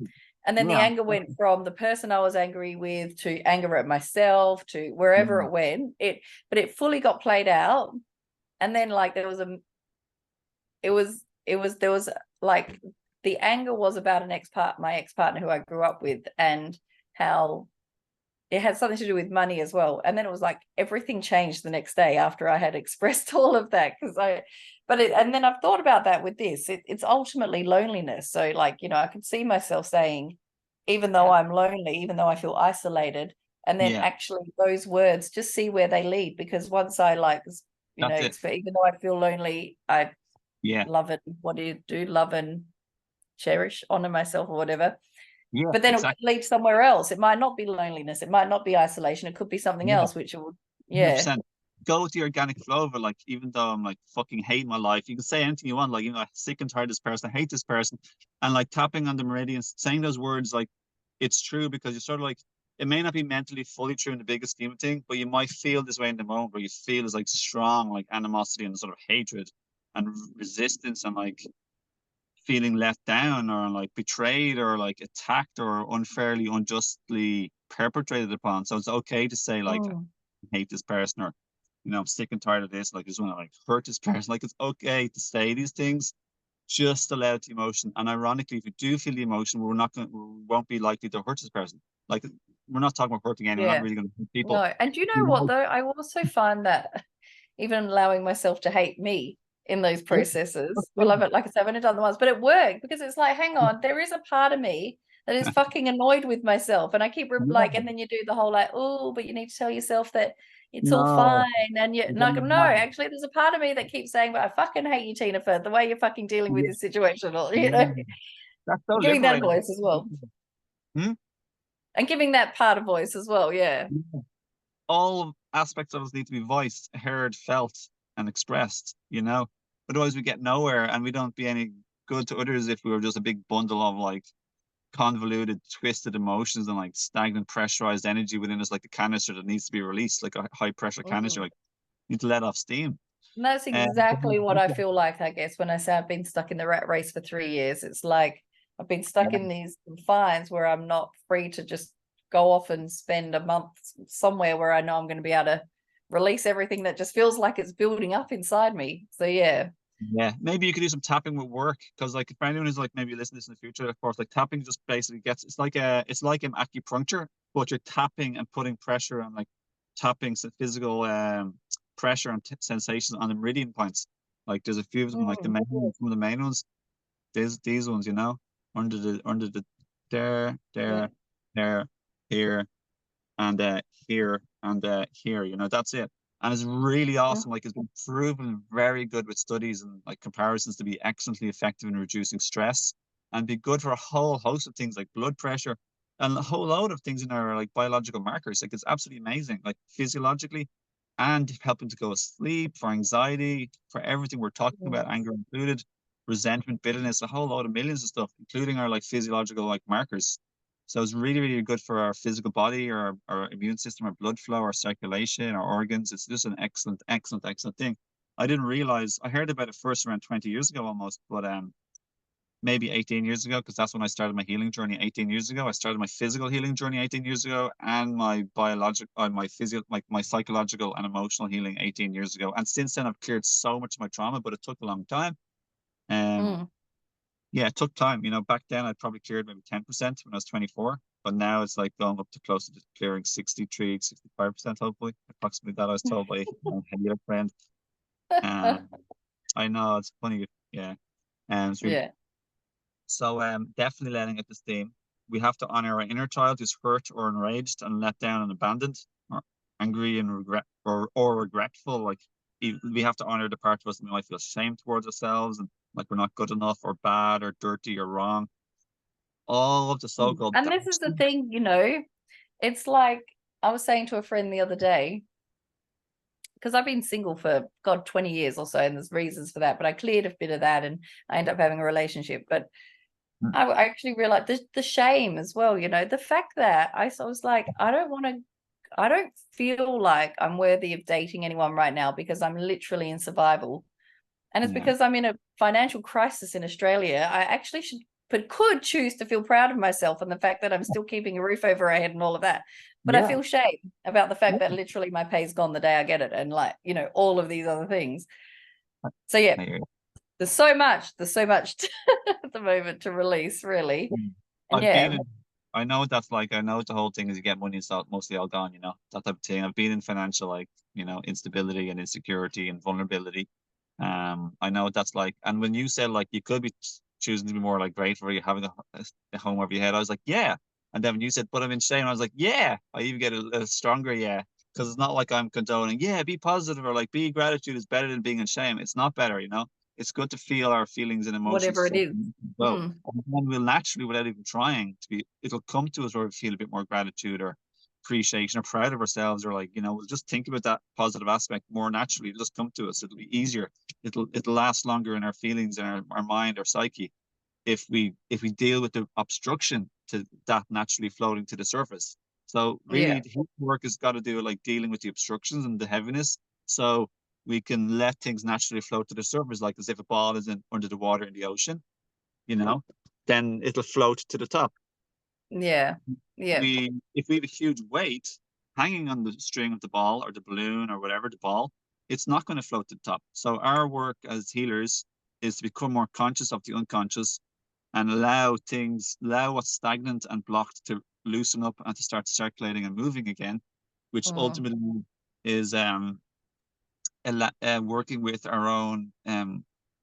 And then the yeah, anger went from the person I was angry with to anger at myself to wherever yeah, it went. But it fully got played out. And then like there was like the anger was about my ex-partner who I grew up with, and how it had something to do with money as well. And then it was like everything changed the next day after I had expressed all of that, and then I've thought about that with this. It's ultimately loneliness. So like, you know, I could see myself saying, even though I'm lonely, even though I feel isolated, and then yeah. actually those words, just see where they lead. Because once I like, you know, That's it. even though I feel lonely, I Yeah, love it. What do you do? Love and cherish, honor myself or whatever. yeah, But then it could exactly. lead somewhere else. It might not be loneliness. It might not be isolation. It could be something Yeah. else, which will, yeah, 100%. Go with the organic flow of it. Like, even though I'm like fucking hate my life, you can say anything you want. Like, you know, I'm sick and tired of this person. I hate this person. And like tapping on the meridians, saying those words, like it's true because you're sort of like, it may not be mentally fully true in the biggest scheme of things, but you might feel this way in the moment where you feel is like strong, like animosity and sort of hatred and resistance and like feeling let down or like betrayed or like attacked or unfairly, unjustly perpetrated upon. So it's okay to say like mm, hate this person or you know I'm sick and tired of this, like I just want to like hurt this person. Like it's okay to say these things, just allow the emotion. And ironically, if you do feel the emotion, we won't be likely to hurt this person. Like we're not talking about hurting anyone. We're not Yeah. really going to hurt people. No. And do you know You what know, though? I also find that even allowing myself to hate me in those yeah, processes, that's well, good. like I said, I've only done the ones, but it worked because it's like, hang on, there is a part of me that is fucking annoyed with myself. And I keep like, Yeah, and then you do the whole like, oh, but you need to tell yourself that it's all no, fine. And you're you like, don't no, have actually, there's a part of me that keeps saying, but I fucking hate you, Tina, for the way you're fucking dealing with yeah, this situation, or, yeah. That's so giving that liberating. voice as well. Hmm? And giving that part of voice as well. Yeah. Yeah. All aspects of us need to be voiced, heard, felt, and expressed, you know? Otherwise, we get nowhere and we don't be any good to others if we were just a big bundle of like convoluted, twisted emotions and like stagnant, pressurized energy within us, like a canister that needs to be released, like a high pressure canister, Mm. like you need to let off steam. And that's And exactly what I feel like, I guess, when I say I've been stuck in the rat race for 3 years. It's like I've been stuck yeah, in these confines where I'm not free to just go off and spend a month somewhere where I know I'm going to be able to release everything that just feels like it's building up inside me. So yeah. yeah, maybe you could do some tapping with work because, like, for anyone who's like maybe listening to this in the future, of course, like tapping just basically gets it's like an acupuncture, but you're tapping and putting pressure and like tapping some physical pressure and sensations on the meridian points. Like, there's a few of them, like Mm. some of the main ones. These ones, you know, under the there, Yeah. there, here, and here and here. You know, that's it. And it's really Mm. awesome. Like it's been proven very good with studies and like comparisons to be excellently effective in reducing stress and be good for a whole host of things like blood pressure and a whole load of things in our like biological markers. Like it's absolutely amazing, like physiologically and helping to go to sleep, for anxiety, for everything we're talking about, Mm. anger included, resentment, bitterness, a whole load of millions of stuff, including our like physiological like markers. So it's really, really good for our physical body, our immune system, our blood flow, our circulation, our organs. It's just an excellent, excellent, excellent thing. I didn't realize I heard about it first around 20 years ago almost, but maybe 18 years ago, because that's when I started my healing journey 18 years ago. I started my physical healing journey 18 years ago and my biological, my physical, my psychological and emotional healing 18 years ago. And since then I've cleared so much of my trauma, but it took a long time. Um, Mm. yeah, it took time. You know, back then I probably cleared maybe 10% when I was 24, but now it's like going up to closer to clearing 63, 65%, hopefully. Approximately that I was told by a healer friend. Um, I know it's funny. Yeah. It's really Yeah. so definitely letting it to steam. We have to honor our inner child who's hurt or enraged and let down and abandoned, or angry and regret or regretful. Like we have to honor the part of us that we might feel shame towards ourselves and like we're not good enough or bad or dirty or wrong. All of the Mm. so-called And this is the thing, it's like I was saying to a friend the other day, because I've been single for God 20 years or so, and there's reasons for that, but I cleared a bit of that and I ended up having a relationship. But I actually realized the shame as well, the fact that I was like, I don't feel like I'm worthy of dating anyone right now because I'm literally in survival. And it's yeah, because I'm in a financial crisis in Australia. I actually should, but could choose to feel proud of myself and the fact that I'm still keeping a roof over our head and all of that. But I yeah, feel shame about the fact yeah. that literally my pay's gone the day I get it, and like, all of these other things. So yeah, I hear you. there's so much at the moment to release, really. And I've been yeah. in, I know what that's like. I know what the whole thing is you get money, it's all, mostly all gone, you know, that type of thing. I've been in financial, like, you know, instability and insecurity and vulnerability. I know what that's like. And when you said like you could be choosing to be more like grateful for you having a home over your head, I was like, yeah. And then when you said, but I'm in shame, I was like, yeah. I even get a stronger yeah. Because it's not like I'm condoning, yeah, be positive or like be gratitude is better than being in shame. It's not better, you know. It's good to feel our feelings and Whatever emotions it is. well. Mm, And then we'll naturally, without even trying to be, it'll come to us where we feel a bit more gratitude or appreciation or proud of ourselves or like, you know, we'll just think about that positive aspect more naturally. It'll just come to us. It'll be easier. It'll last longer in our feelings and our mind, our psyche if we deal with the obstruction to that naturally floating to the surface. So really yeah. the healing work has got to do with like dealing with the obstructions and the heaviness. So we can let things naturally float to the surface, like as if a ball is in under the water in the ocean, you know, then it'll float to the top. Yeah. Yeah. If we have a huge weight hanging on the string of the ball or the balloon or whatever the ball, it's not going to float to the top. So our work as healers is to become more conscious of the unconscious and allow what's stagnant and blocked loosen up and to start circulating and moving again, which Mm. ultimately is working with our own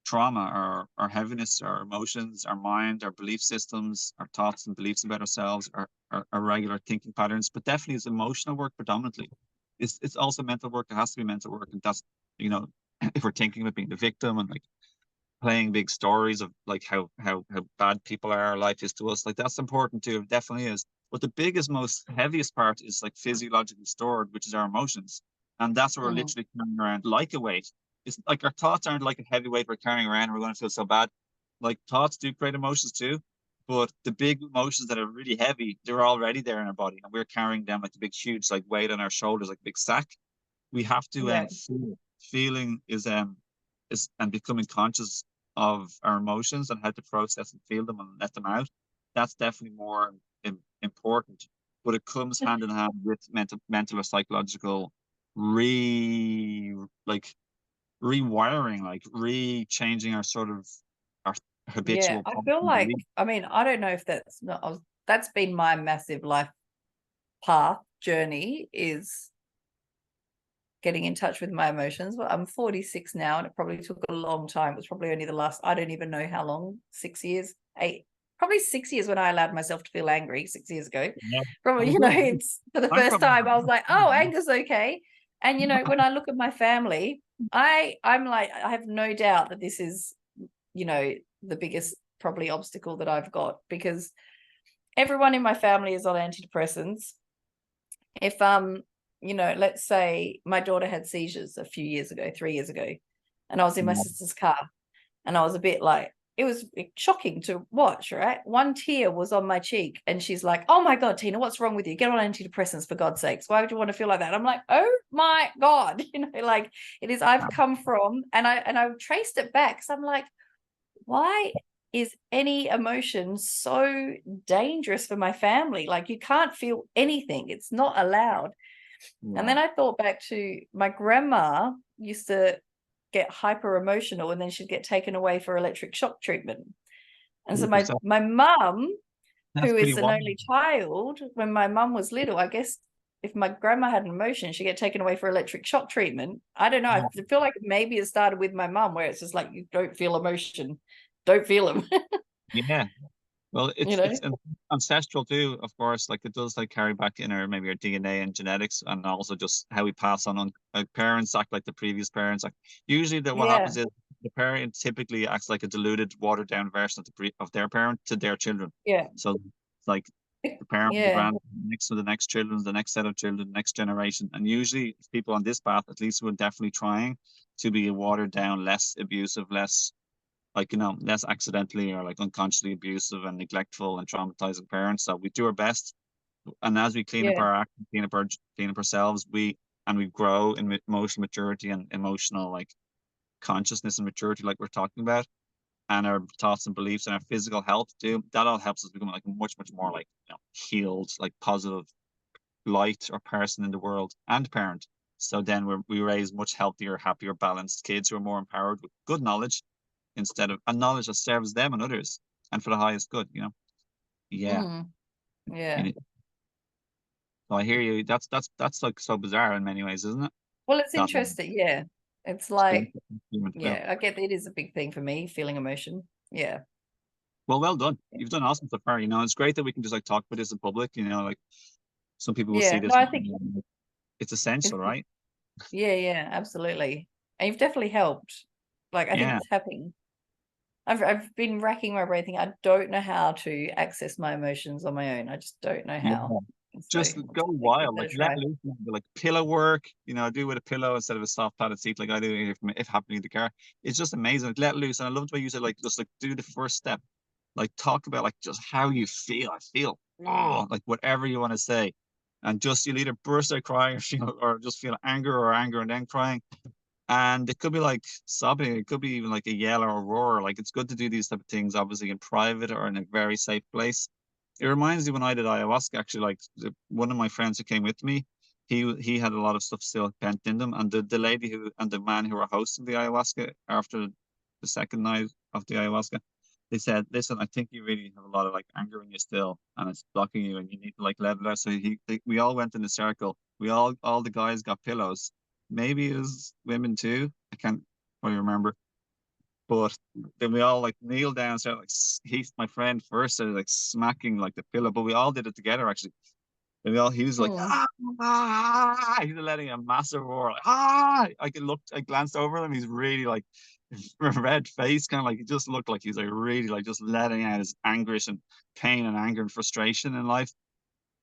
trauma, our heaviness, our emotions, our mind, our belief systems, our thoughts and beliefs about ourselves, our regular thinking patterns. But definitely it's emotional work predominantly. It's also mental work. It has to be mental work, and that's, you know, if we're thinking about being the victim and like playing big stories of like how bad people are, our life is to us, like that's important too. It definitely is. But the biggest, most heaviest part is like physiologically stored, which is our emotions. And that's what we're Mm. literally carrying around like a weight. It's like our thoughts aren't like a heavy weight we're carrying around and we're going to feel so bad. Like thoughts do create emotions too. But the big emotions that are really heavy, they're already there in our body. And we're carrying them like the big, huge, like weight on our shoulders, like a big sack. We have to Yeah. feel. Feeling is and becoming conscious of our emotions and how to process and feel them and let them out. That's definitely more important. But it comes hand in hand with mental or psychological re like rewiring, like re-changing our sort of our Yeah. habitual I thoughts feel and like, beliefs. I mean, I don't know if that's not, that's been my massive life path journey, is getting in touch with my emotions. Well, I'm 46 now, and it probably took a long time. It was probably only the last, I don't even know how long, 6 years, eight, probably 6 years when I allowed myself to feel angry 6 years ago. Yeah. Probably, Oh, good. it's for the I'm first probably time I was like, oh, anger's okay. And when I look at my family, I'm like, I have no doubt that this is, the biggest probably obstacle that I've got, because everyone in my family is on antidepressants. If let's say my daughter had seizures a few years ago, 3 years ago, and I was in my sister's car, and I was a bit like, it was shocking to watch, right? One tear was on my cheek, and she's like, oh my God, Tina, what's wrong with you? Get on antidepressants, for God's sakes. Why would you want to feel like that? I'm like, oh my God, like it is, I've come from, and I traced it back. So I'm like, why is any emotion so dangerous for my family? Like, you can't feel anything, it's not allowed. And Yeah. then I thought back to my grandma used to get hyper emotional, and then she'd get taken away for electric shock treatment. And so my 100%. my mum, That's who pretty is an wild. only child, when my mum was little, I guess if my grandma had an emotion, she'd get taken away for electric shock treatment. I don't know. I feel like maybe it started with my mum, where it's just like, you don't feel emotion, don't feel them. Yeah. Well, you it's know? ancestral too, of course. Like it does like carry back in our maybe our DNA and genetics, and also just how we pass on like parents act like the previous parents. Like usually that what Yeah, happens is the parent typically acts like a diluted, watered down version of of their parent to their children. yeah, So it's like the parent, the yeah, grand next to the next children, the next set of children, the next generation. And usually people on this path, at least, we're definitely trying to be a watered down, less abusive, less like, less accidentally or like unconsciously abusive and neglectful and traumatizing parents. So we do our best, and as we clean up yeah, our act, clean up ourselves, we grow in emotional maturity and emotional like consciousness and maturity, like we're talking about, and our thoughts and beliefs and our physical health too. That all helps us become like much more like, healed, like positive light or person in the world and parent. So then we raise much healthier, happier, balanced kids who are more empowered with good knowledge instead of a knowledge that serves them and others and for the highest good. Yeah. mm, yeah. You So I hear you. That's like so bizarre in many ways, isn't it? Well, it's That interesting. Yeah. It's experience like, human to feel. yeah, I get it is a big thing for me, feeling emotion. Yeah. Well done. You've done awesome so far. It's great that we can just like talk about this in public. Like some people will see Yeah. No, this. I think It's essential, it's, right? yeah, absolutely. And you've definitely helped. Like, I think Yeah. it's happening. I've been racking my brain thinking, I don't know how to access my emotions on my own. I just don't know Yeah. how. So Just I'm go just like, give wild, it like a let try. loose, like pillow work. Do with a pillow instead of a soft padded seat, like I do if happening in the car. It's just amazing. Like, let loose, and I love the way you said like just like do the first step, like talk about like just how you feel. I feel like whatever you want to say, and just you'll either burst out crying or just feel anger and then crying, and it could be like sobbing. It could be even like a yell or a roar. Like it's good to do these type of things, obviously in private or in a very safe place. It reminds me when I did ayahuasca, actually, like one of my friends who came with me, he had a lot of stuff still pent in them, and the lady who and the man who were hosting the ayahuasca after the second night of the ayahuasca, they said, listen, I think you really have a lot of like anger in you still, and it's blocking you, and you need to like level it out. So we all went in a circle. All the guys got pillows. Maybe it was women too. I can't really remember. But then we all like kneeled down, started like my friend first started like smacking like the pillow, but we all did it together actually. And he was like, Mm. ah, ah, he was letting a massive roar, like, ah. I glanced over him. He's really like red face, kind of like he just looked like he's like really like just letting out his anguish and pain and anger and frustration in life,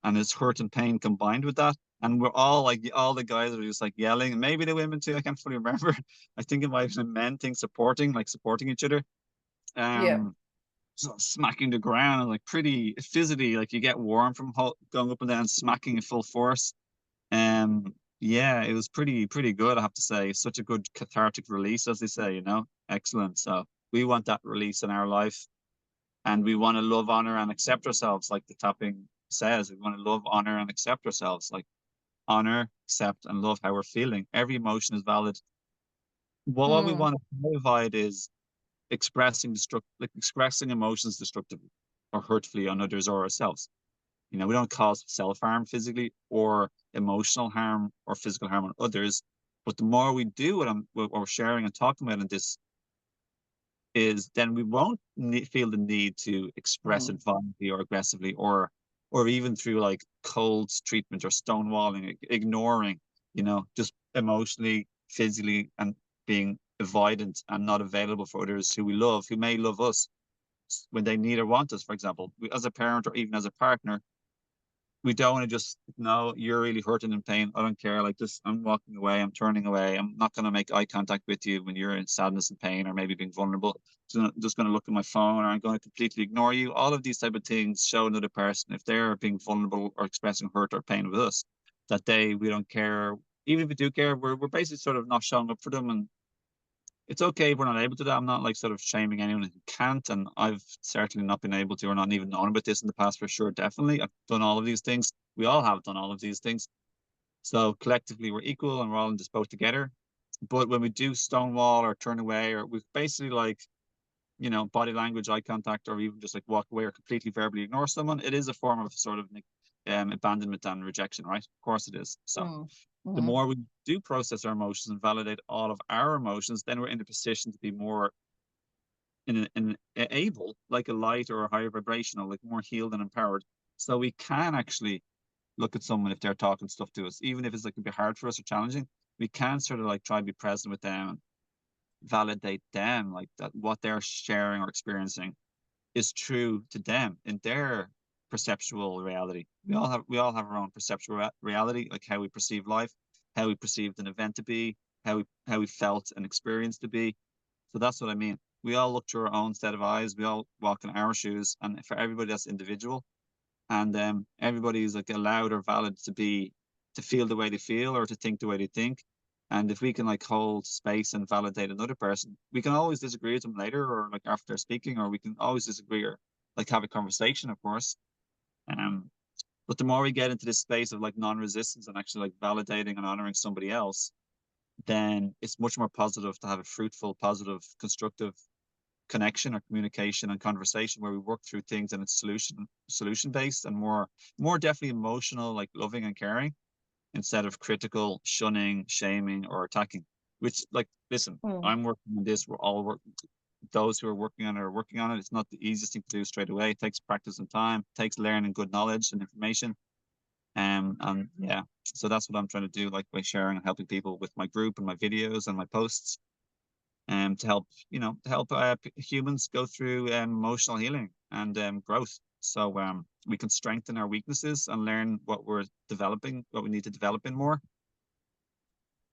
and his hurt and pain combined with that. And we're all like, all the guys were just like yelling, and maybe the women too. I can't fully remember. I think it might have been men thing supporting each other. Yeah. So smacking the ground and like pretty physically, like you get warm from going up and down, smacking at full force. Yeah, it was pretty good, I have to say. Such a good cathartic release, as they say, excellent. So we want that release in our life, and we want to love, honor, and accept ourselves, like the tapping says. We want to love, honor, and accept ourselves, like honor, accept, and love how we're feeling. Every emotion is valid. What we Mm. want to avoid is expressing emotions destructively or hurtfully on others or ourselves. We don't cause self-harm physically or emotional harm or physical harm on others. But the more we do what we're sharing and talking about in this, is then we won't feel the need to express Mm. it violently or aggressively, or even through like cold treatment or stonewalling, ignoring, just emotionally, physically, and being avoidant and not available for others who we love, who may love us when they need or want us. For example, as a parent or even as a partner, we don't want to just, no, you're really hurting and pain. I don't care. Like this, I'm walking away. I'm turning away. I'm not going to make eye contact with you when you're in sadness and pain or maybe being vulnerable. So I'm just going to look at my phone, or I'm going to completely ignore you. All of these type of things show another person, if they're being vulnerable or expressing hurt or pain with us, that we don't care. Even if we do care, we're basically sort of not showing up for them. And it's okay if we're not able to do that. I'm not like sort of shaming anyone who can't, and I've certainly not been able to, or not even known about this in the past for sure. Definitely, I've done all of these things. We all have done all of these things. So collectively, we're equal, and we're all in this boat together. But when we do stonewall or turn away, or we basically like, body language, eye contact, or even just like walk away or completely verbally ignore someone, it is a form of sort of abandonment and rejection, right? Of course it is. So Mm. the Mm. more we do process our emotions and validate all of our emotions, then we're in a position to be more able, like a light or a higher vibrational, like more healed and empowered. So we can actually look at someone if they're talking stuff to us, even if it's like a bit hard for us or challenging. We can sort of like try to be present with them, validate them, like that what they're sharing or experiencing is true to them in their perceptual reality. We all have our own perceptual reality, like how we perceive life, how we perceived an event to be, how we felt an experience to be. So that's what I mean. We all look through our own set of eyes. We all walk in our shoes, and for everybody, that's individual. And everybody is like allowed or valid to feel the way they feel or to think the way they think. And if we can like hold space and validate another person, we can always disagree with them later, or like after they're speaking, or we can always disagree or like have a conversation, of course. Um, but the more we get into this space of like non-resistance and actually like validating and honoring somebody else, then it's much more positive to have a fruitful, positive, constructive connection or communication and conversation where we work through things, and it's solution based, and more definitely emotional, like loving and caring, instead of critical, shunning, shaming, or attacking. Which, like, listen, Mm. I'm working on this. We're all working. Those who are working on it are working on it. It's not the easiest thing to do straight away. It takes practice and time. It takes learning good knowledge and information. And yeah, so that's what I'm trying to do, like by sharing and helping people with my group and my videos and my posts, to help humans go through emotional healing and growth. So we can strengthen our weaknesses and learn what we're developing, what we need to develop in more,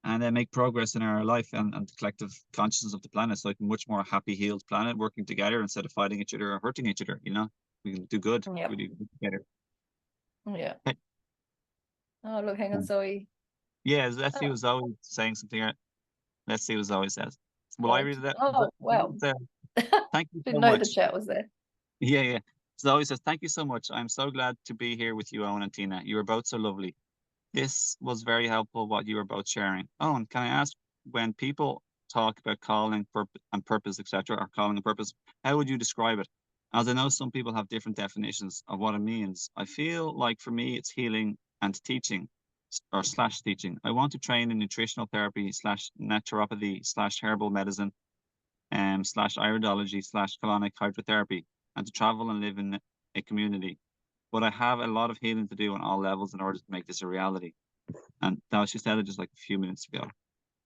and then make progress in our life and the collective consciousness of the planet. So like a much more happy, healed planet, working together instead of fighting each other or hurting each other. We can do good. Yep. We do good together. Yeah. Okay. Oh, look, hang on, Zoe. Yeah, let's see Oh, what Zoe saying something. Let's see what Zoe says. Will I oh, read it? oh, wow. Thank you so Didn't know the much. chat was there. Yeah, yeah. Zoe says, thank you so much. I'm so glad to be here with you, Owen and Tina. You are both so lovely. This was very helpful, what you were both sharing. Owen, can I ask, when people talk about calling and purpose, etc., or calling and purpose, how would you describe it? As I know some people have different definitions of what it means. I feel like for me, it's healing and teaching or slash teaching. I want to train in nutritional therapy slash naturopathy slash herbal medicine slash iridology slash colonic hydrotherapy and to travel and live in a community. But I have a lot of healing to do on all levels in order to make this a reality. And now she said it just like a few minutes ago.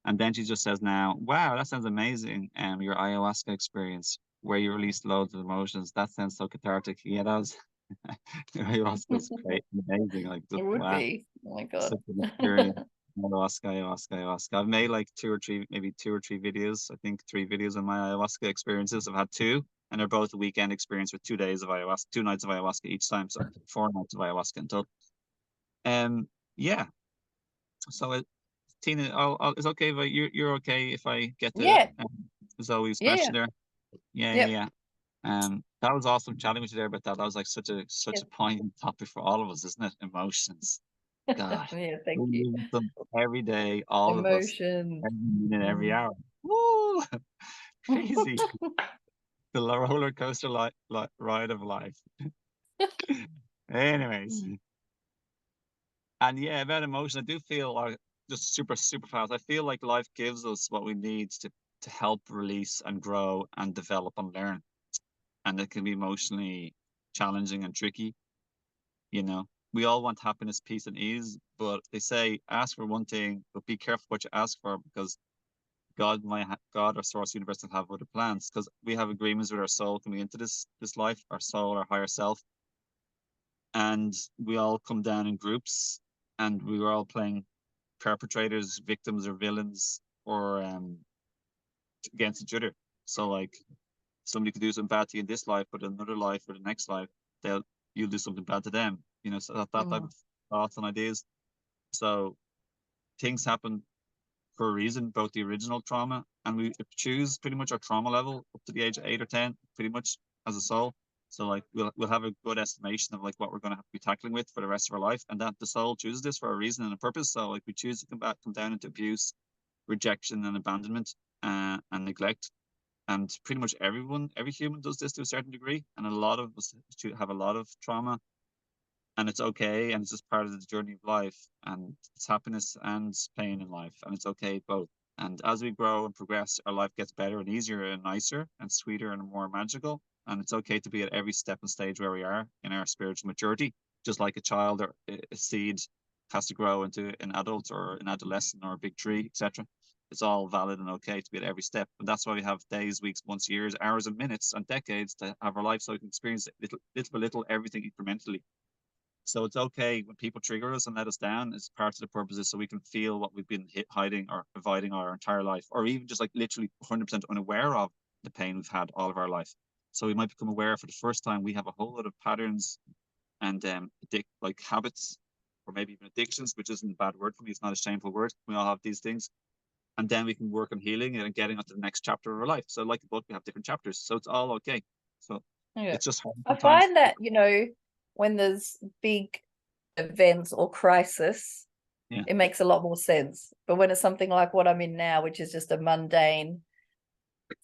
And then she just says now, wow, that sounds amazing. Your ayahuasca experience where you released loads of emotions. That sounds so cathartic. Yeah, that was ayahuasca was great, amazing. Like It just would wow, be. Oh my God. such an experience. Ayahuasca. I've made like maybe two or three videos. I think three videos on my ayahuasca experiences. I've had two, and they're both a weekend experience with 2 days of ayahuasca, 2 nights of ayahuasca each time. So 4 nights of ayahuasca in total. Yeah. So Tina, it's okay if you're okay if I get to Yeah. Zoe's Yeah. question there. Yeah, yeah, Yep. yeah. That was awesome chatting with you there about that. That was like such Yes. a poignant topic for all of us, isn't it? Emotions. God, Yeah. Thank we you. live with them every day, all of us, Emotions. every minute, every Mm. hour. Woo! Crazy. The roller coaster ride of life. Anyways, and yeah, about emotion, I do feel like just super fast. I feel like life gives us what we need to help release and grow and develop and learn. And it can be emotionally challenging and tricky. You know, we all want happiness, peace, and ease, but they say ask for one thing, but be careful what you ask for because God or source universe will have other plans because we have agreements with our soul coming into this life, our soul, our higher self, and we all come down in groups, and we were all playing perpetrators, victims, or villains, or against each other. So like somebody could do something bad to you in this life, but in another life or the next life, you'll do something bad to them. You know, so that type Mm. of thoughts and ideas. So things happen for a reason, both the original trauma and we choose pretty much our trauma level up to the age of 8 or 10, pretty much as a soul. So like we'll have a good estimation of like what we're going to have to be tackling with for the rest of our life, and that the soul chooses this for a reason and a purpose. So like we choose to come down into abuse, rejection, and abandonment, and neglect. And pretty much every human does this to a certain degree, and a lot of us have a lot of trauma, and it's okay, and it's just part of the journey of life, and it's happiness and pain in life, and it's okay both. And as we grow and progress, our life gets better and easier and nicer and sweeter and more magical. And it's okay to be at every step and stage where we are in our spiritual maturity, just like a child or a seed has to grow into an adult or an adolescent or a big tree, etc. It's all valid and okay to be at every step. And that's why we have days, weeks, months, years, hours, and minutes, and decades to have our life so we can experience little by little everything incrementally. So it's okay when people trigger us and let us down. It's part of the purposes so we can feel what we've been hiding or avoiding our entire life, or even just like literally 100% unaware of the pain we've had all of our life. So we might become aware for the first time we have a whole lot of patterns and like habits, or maybe even addictions, which isn't a bad word for me. It's not a shameful word. We all have these things, and then we can work on healing and getting onto the next chapter of our life. So like a book, we have different chapters, so it's all okay. So Yeah. it's just hard I sometimes. find that, when there's big events or crisis, Yeah, it makes a lot more sense. But when it's something like what I'm in now, which is just a mundane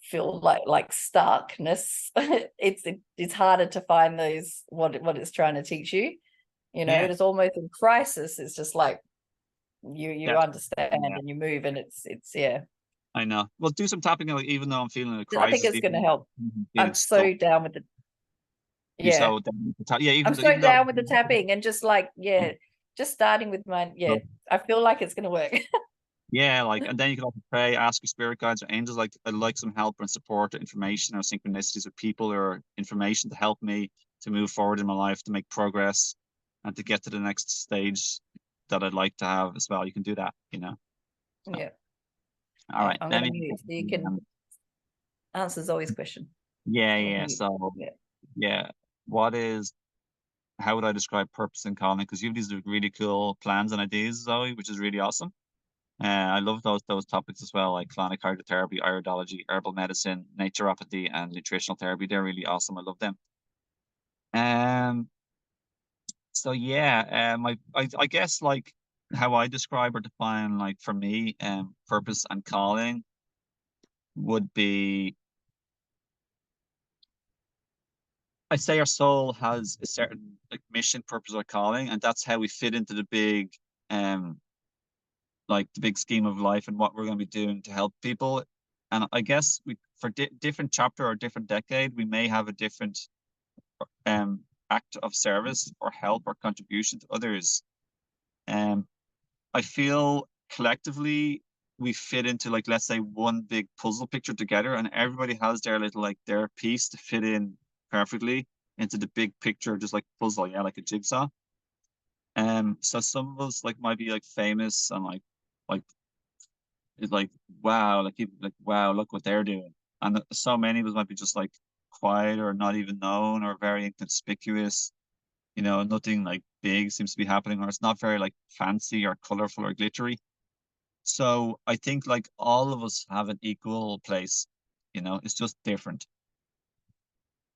feel like stuckness, it's harder to find those what it's trying to teach you. yeah, It's almost in crisis. It's just like you definitely. understand Yeah. and you move, and it's yeah. I know. Well, do some tapping, like, even though I'm feeling a I think crisis, it's going to even help. feeling I'm stuck. so down with the You yeah. so yeah, I'm so even though down with the tapping and just like just starting with my I feel like it's going to work. yeah, like, and then you can also pray, ask your spirit guides or angels, like I'd like some help and support, or information or synchronicities with people or information to help me to move forward in my life, to make progress, and to get to the next stage that I'd like to have as well. You can do that. So, Yeah. all right, I'm let going to me. mute so you can answer Zoe's question. Yeah, I'll yeah. mute. So, Yeah. yeah, what is how would I describe purpose and calling? Because you have these really cool plans and ideas, Zoe, which is really awesome. I love those topics as well, like colonic hydrotherapy, iridology, herbal medicine, naturopathy, and nutritional therapy. They're really awesome. I love them. Um, so yeah, I guess like how I describe or define like for me, purpose and calling. would be, I say our soul has a certain like mission, purpose, or calling, and that's how we fit into the big, um, like the big scheme of life and what we're going to be doing to help people. And I guess we, for different chapter or different decade, we may have a different um act of service or help or contribution to others. Um, I feel collectively we fit into, like, let's say one big puzzle picture together, and everybody has their little, like, their piece to fit in perfectly into the big picture, just like puzzle, yeah, like a jigsaw. So some of us like might be like famous and like it's like wow, like people like wow, look what they're doing, and so many of us might be just like quiet or not even known or very inconspicuous. Nothing like big seems to be happening, or it's not very like fancy or colorful or glittery. So I think like all of us have an equal place, it's just different.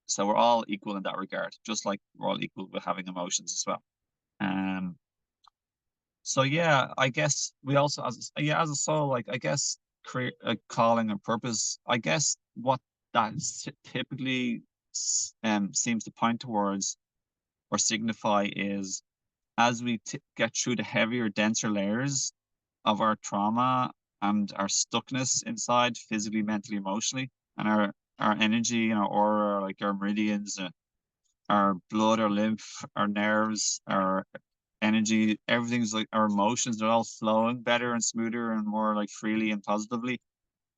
So we're all equal in that regard, just like we're all equal with having emotions as well. Um, so yeah, I guess we also, as a soul, like I guess create a calling and purpose. I guess what that typically seems to point towards or signify is as we get through the heavier, denser layers of our trauma and our stuckness inside, physically, mentally, emotionally, and our energy and our aura, like our meridians, our blood, our lymph, our nerves, our energy, everything's like our emotions, they're all flowing better and smoother and more like freely and positively.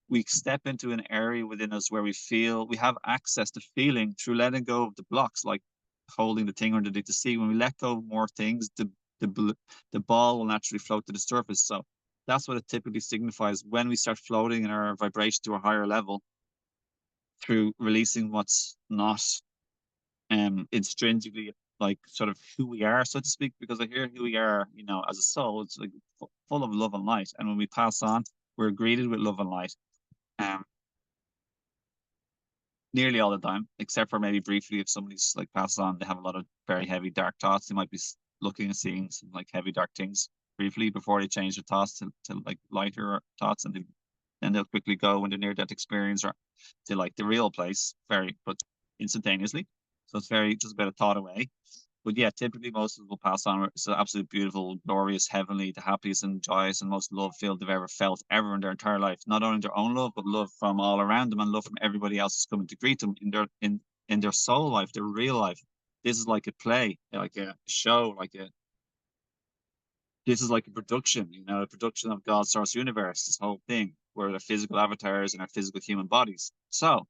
We step into an area within us where we feel we have access to feeling through letting go of the blocks, like holding the thing underneath the sea. When we let go of more things, the ball will naturally float to the surface. So that's what it typically signifies when we start floating in our vibration to a higher level through releasing what's not intrinsically like sort of who we are, so to speak, because I hear who we are, as a soul, it's like full of love and light. And when we pass on, we're greeted with love and light. Um, Nearly all the time, except for maybe briefly if somebody's like passed on, they have a lot of very heavy dark thoughts. They might be looking and seeing some like heavy dark things briefly before they change their thoughts to like lighter thoughts, and then they'll quickly go when they're near that experience or to like the real place, very but instantaneously. So it's very just about a thought away. But yeah, typically most of us will pass on. It's an absolute beautiful, glorious, heavenly, the happiest and joyous and most love-filled they've ever felt ever in their entire life. Not only their own love, but love from all around them and love from everybody else who's coming to greet them in their soul life, their real life. This is like a play, like a show, this is like a production, a production of God's source universe, this whole thing, where the physical avatars and our physical human bodies. So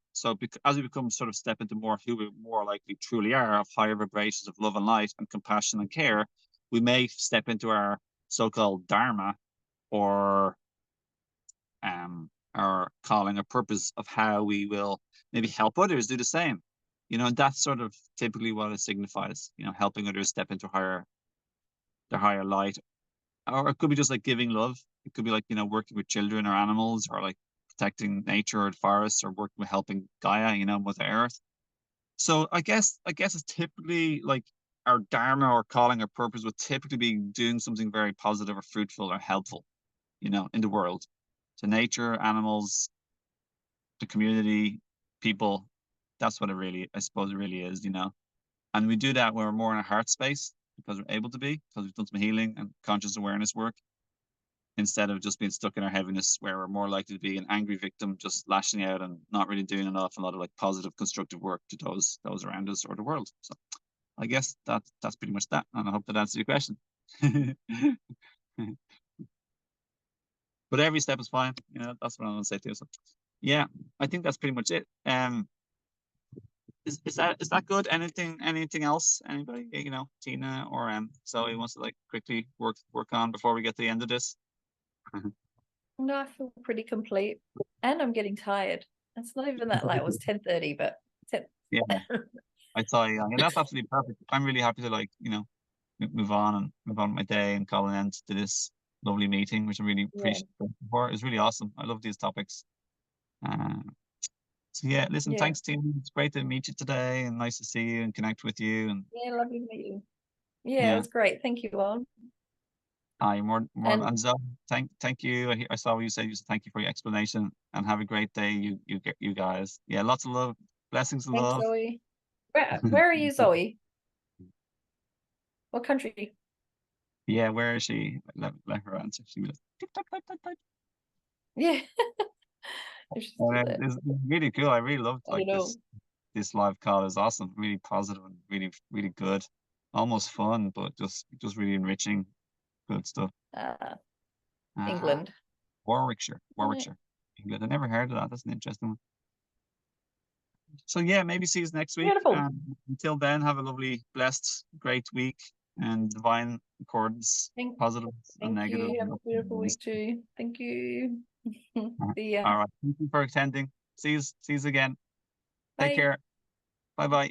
as we become sort of step into more who we more likely truly are, of higher vibrations of love and light and compassion and care, we may step into our so-called dharma or our calling or purpose of how we will maybe help others do the same. And that's sort of typically what it signifies, helping others step into their higher light, or it could be just like giving love. It could be like, working with children or animals, or like protecting nature or forests, or working with helping Gaia, Mother Earth. So I guess it's typically like our dharma or calling or purpose would typically be doing something very positive or fruitful or helpful, in the world, to nature, animals, the community, people. That's what it really, I suppose it really is. And we do that when we're more in a heart space because we're able to be, because we've done some healing and conscious awareness work, instead of just being stuck in our heaviness where we're more likely to be an angry victim just lashing out and not really doing an awful lot of like positive constructive work to those around us or the world. So I guess that's pretty much that, and I hope that answers your question. But every step is fine, that's what I'm gonna say to you. So yeah, I think that's pretty much it. Is that good? Anything else, anybody, Tina or Zoe wants to like quickly work on before we get to the end of this? No, I feel pretty complete, and I'm getting tired. It's not even that late. It was 10:30, but 10. Yeah, I saw you. And that's absolutely perfect. I'm really happy to like, move on with my day and call an end to this lovely meeting, which I really Yeah, appreciate for. It's really awesome. I love these topics. Uh, so yeah, listen, yeah, thanks, team. It's great to meet you today and nice to see you and connect with you. And yeah. Lovely to meet you. Yeah, it yeah, was great. Thank you all. Aye, more And and so thank you. I saw what you said thank you for your explanation and have a great day, you guys. Yeah, lots of love, blessings and thanks, love. Zoe. Where are you, Zoe? What country? Yeah, where is she? Let her answer. She was tick, tock, tock, tock, tock. Yeah, if she's still there. It's really cool. I really loved I don't like know. this live call is awesome, really positive and really good. Almost fun, but just really enriching, good stuff. Uh, Uh, England. Warwickshire, Yeah. England. I never heard of that. That's an interesting one. So yeah, maybe see you next week. Beautiful. Until then, have a lovely, blessed, great week and divine accordance, Thank, positives and thank negatives. you. Have a beautiful week too. Thank you. See ya. All right. Thank you for attending. See you again. Take Bye. care. Bye bye.